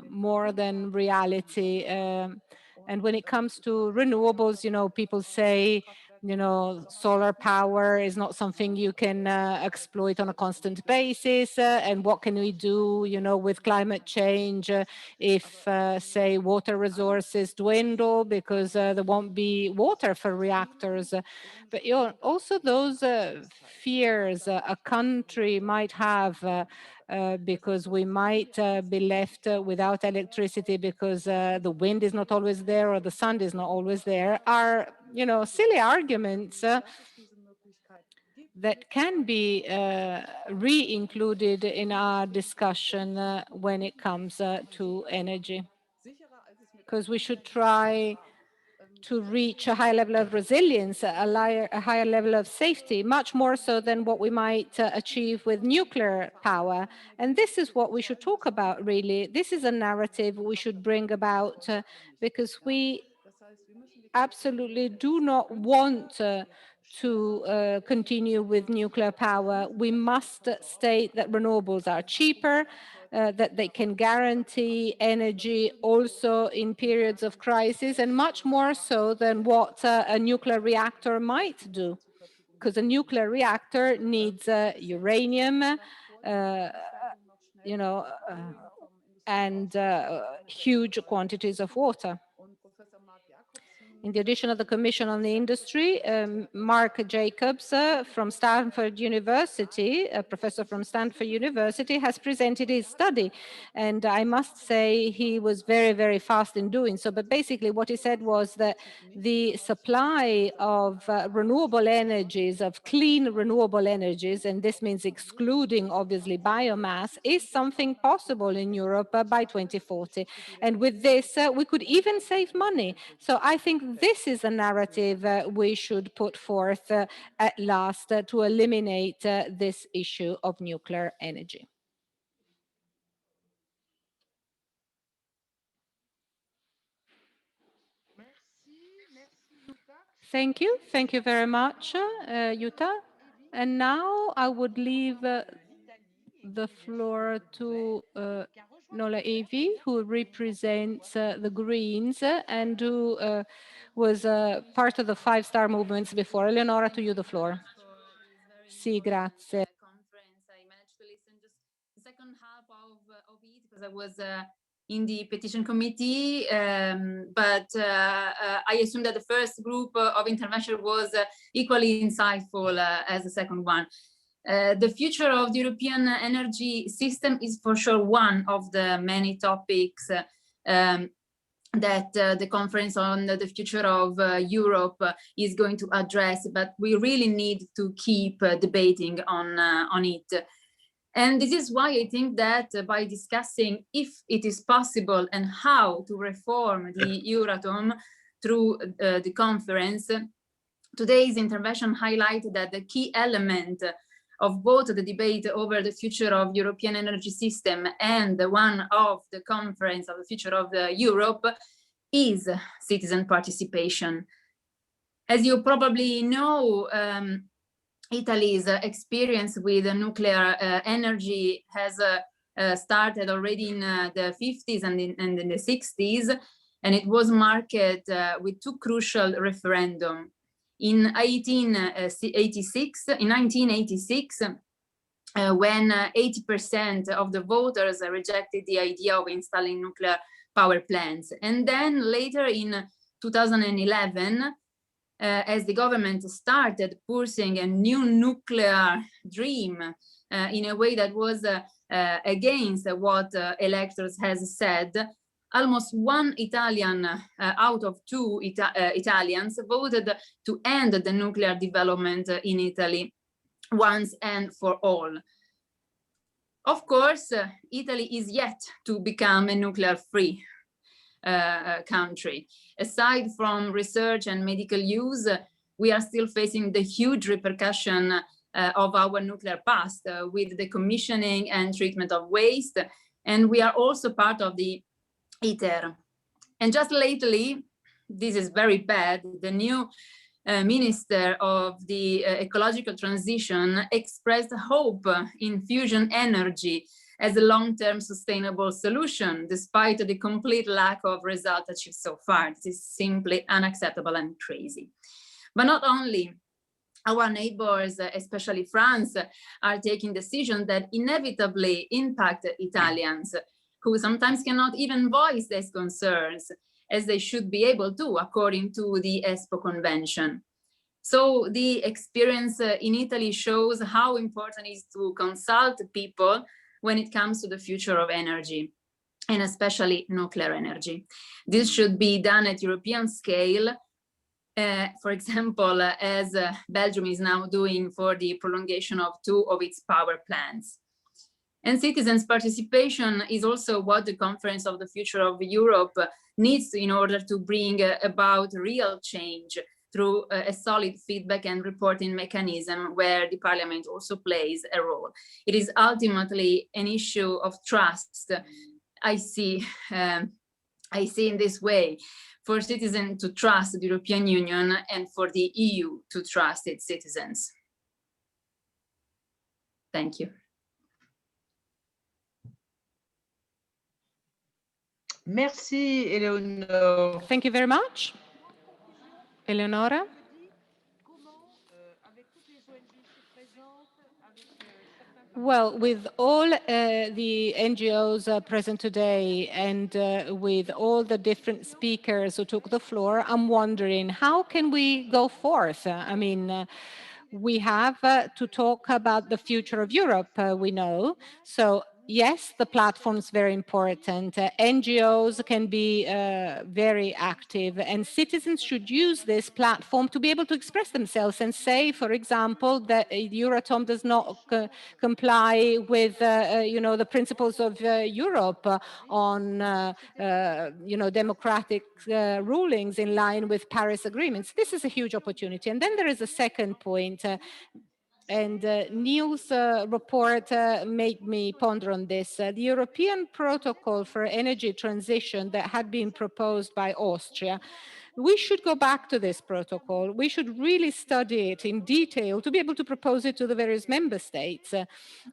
more than reality. And when it comes to renewables, you know, people say, you know, solar power is not something you can exploit on a constant basis. And what can we do, you know, with climate change if, say, water resources dwindle because there won't be water for reactors. But you know, also those fears a country might have because we might be left without electricity because the wind is not always there or the sun is not always there, are, you know, silly arguments that can be re-included in our discussion when it comes to energy. Because we should try to reach a high level of resilience, a higher level of safety, much more so than what we might achieve with nuclear power. And this is what we should talk about, really. This is a narrative we should bring about because we absolutely do not want to continue with nuclear power. We must state that renewables are cheaper, that they can guarantee energy also in periods of crisis, and much more so than what a nuclear reactor might do. Because a nuclear reactor needs uranium, you know, and huge quantities of water. In the edition of the Commission on the Industry, Mark Jacobs from Stanford University, a professor from Stanford University, has presented his study. And I must say he was very, very fast in doing so. But basically what he said was that the supply of renewable energies, of clean renewable energies, and this means excluding obviously biomass, is something possible in Europe by 2040. And with this, we could even save money. So I think this is a narrative we should put forth at last to eliminate this issue of nuclear energy. Thank you very much, Jutta. And now I would leave the floor to Nola Evi, who represents the Greens and who was part of the 5-star movements before. Eleonora, to you the floor. Sì, grazie. I managed to listen just the second half of it because I was in the petition committee, but I assume that the first group of intervention was equally insightful as the second one. The future of the European energy system is for sure one of the many topics that the conference on the future of Europe is going to address, but we really need to keep debating on it. And this is why I think that by discussing if it is possible and how to reform the Eurotome through the conference, today's intervention highlighted that the key element of both the debate over the future of European energy system and the one of the conference of the future of Europe is citizen participation. As you probably know, Italy's experience with nuclear energy has started already in the 50s and in the 60s, and it was marked with 2 crucial referendums. In 1986, when 80% of the voters rejected the idea of installing nuclear power plants. And then later in 2011, as the government started pursuing a new nuclear dream in a way that was against what electors has said, almost one Italian out of two Italians voted to end the nuclear development in Italy once and for all. Of course, Italy is yet to become a nuclear-free country. Aside from research and medical use, we are still facing the huge repercussion of our nuclear past with the commissioning and treatment of waste. And we are also part of the ITER. And just lately, this is very bad, the new Minister of the Ecological Transition expressed hope in fusion energy as a long-term sustainable solution, despite the complete lack of results achieved so far. This is simply unacceptable and crazy. But not only, our neighbors, especially France, are taking decisions that inevitably impact Italians, who sometimes cannot even voice these concerns, as they should be able to, according to the ESPO Convention. So the experience in Italy shows how important it is to consult people when it comes to the future of energy, and especially nuclear energy. This should be done at European scale, for example, as Belgium is now doing for the prolongation of 2 of its power plants. And citizens' participation is also what the Conference of the Future of Europe needs in order to bring about real change through a solid feedback and reporting mechanism where the Parliament also plays a role. It is ultimately an issue of trust. I see in this way, for citizens to trust the European Union and for the EU to trust its citizens. Thank you. Merci, Eleonore. Thank you very much. Eleonora? Well, with all the NGOs present today and with all the different speakers who took the floor, I'm wondering, how can we go forth? I mean, we have to talk about the future of Europe, we know. So yes, the platform is very important. NGOs can be very active, and citizens should use this platform to be able to express themselves and say, for example, that Eurotome does not comply with, the principles of Europe on, democratic rulings in line with Paris agreements. This is a huge opportunity. And then there is a second point. And Niels' report made me ponder on this. The European protocol for energy transition that had been proposed by Austria, we should go back to this protocol. We should really study it in detail to be able to propose it to the various member states.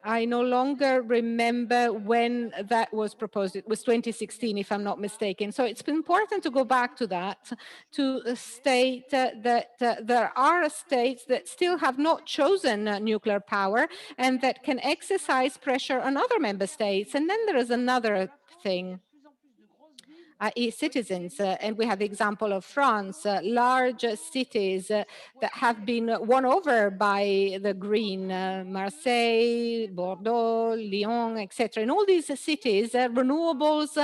I no longer remember when that was proposed. It was 2016, if I'm not mistaken. So it's important to go back to that, to state that there are states that still have not chosen nuclear power and that can exercise pressure on other member states. And then there is another thing. Citizens, and we have the example of France, large cities that have been won over by the green, Marseille, Bordeaux, Lyon, etc. In all these cities, renewables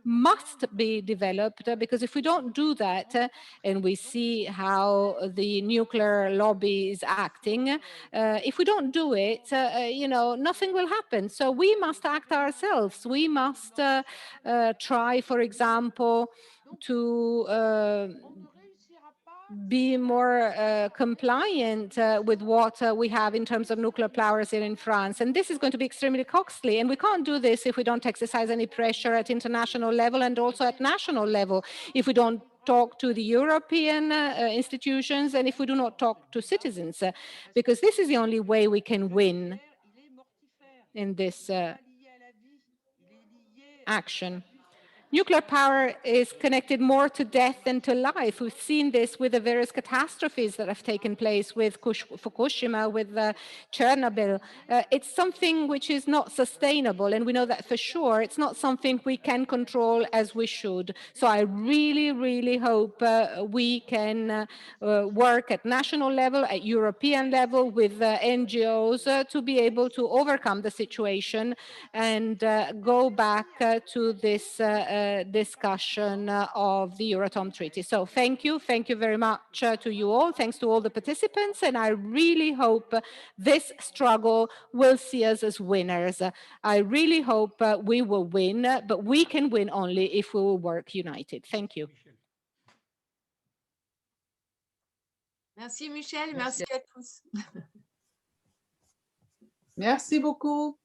must be developed, because if we don't do that, and we see how the nuclear lobby is acting, if we don't do it, nothing will happen. So we must act ourselves. We must try, for example, to be more compliant with what we have in terms of nuclear powers here in France. And this is going to be extremely costly. And we can't do this if we don't exercise any pressure at international level and also at national level, if we don't talk to the European institutions and if we do not talk to citizens, because this is the only way we can win in this action. Nuclear power is connected more to death than to life. We've seen this with the various catastrophes that have taken place with Fukushima, with Chernobyl. It's something which is not sustainable, and we know that for sure. It's not something we can control as we should. So I really, really hope we can work at national level, at European level, with NGOs to be able to overcome the situation and go back to this discussion of the Euratom Treaty. So thank you very much to you all. Thanks to all the participants, and I really hope this struggle will see us as winners. I really hope we will win, but we can win only if we will work united. Thank you. Merci Michèle, merci à tous. Merci beaucoup.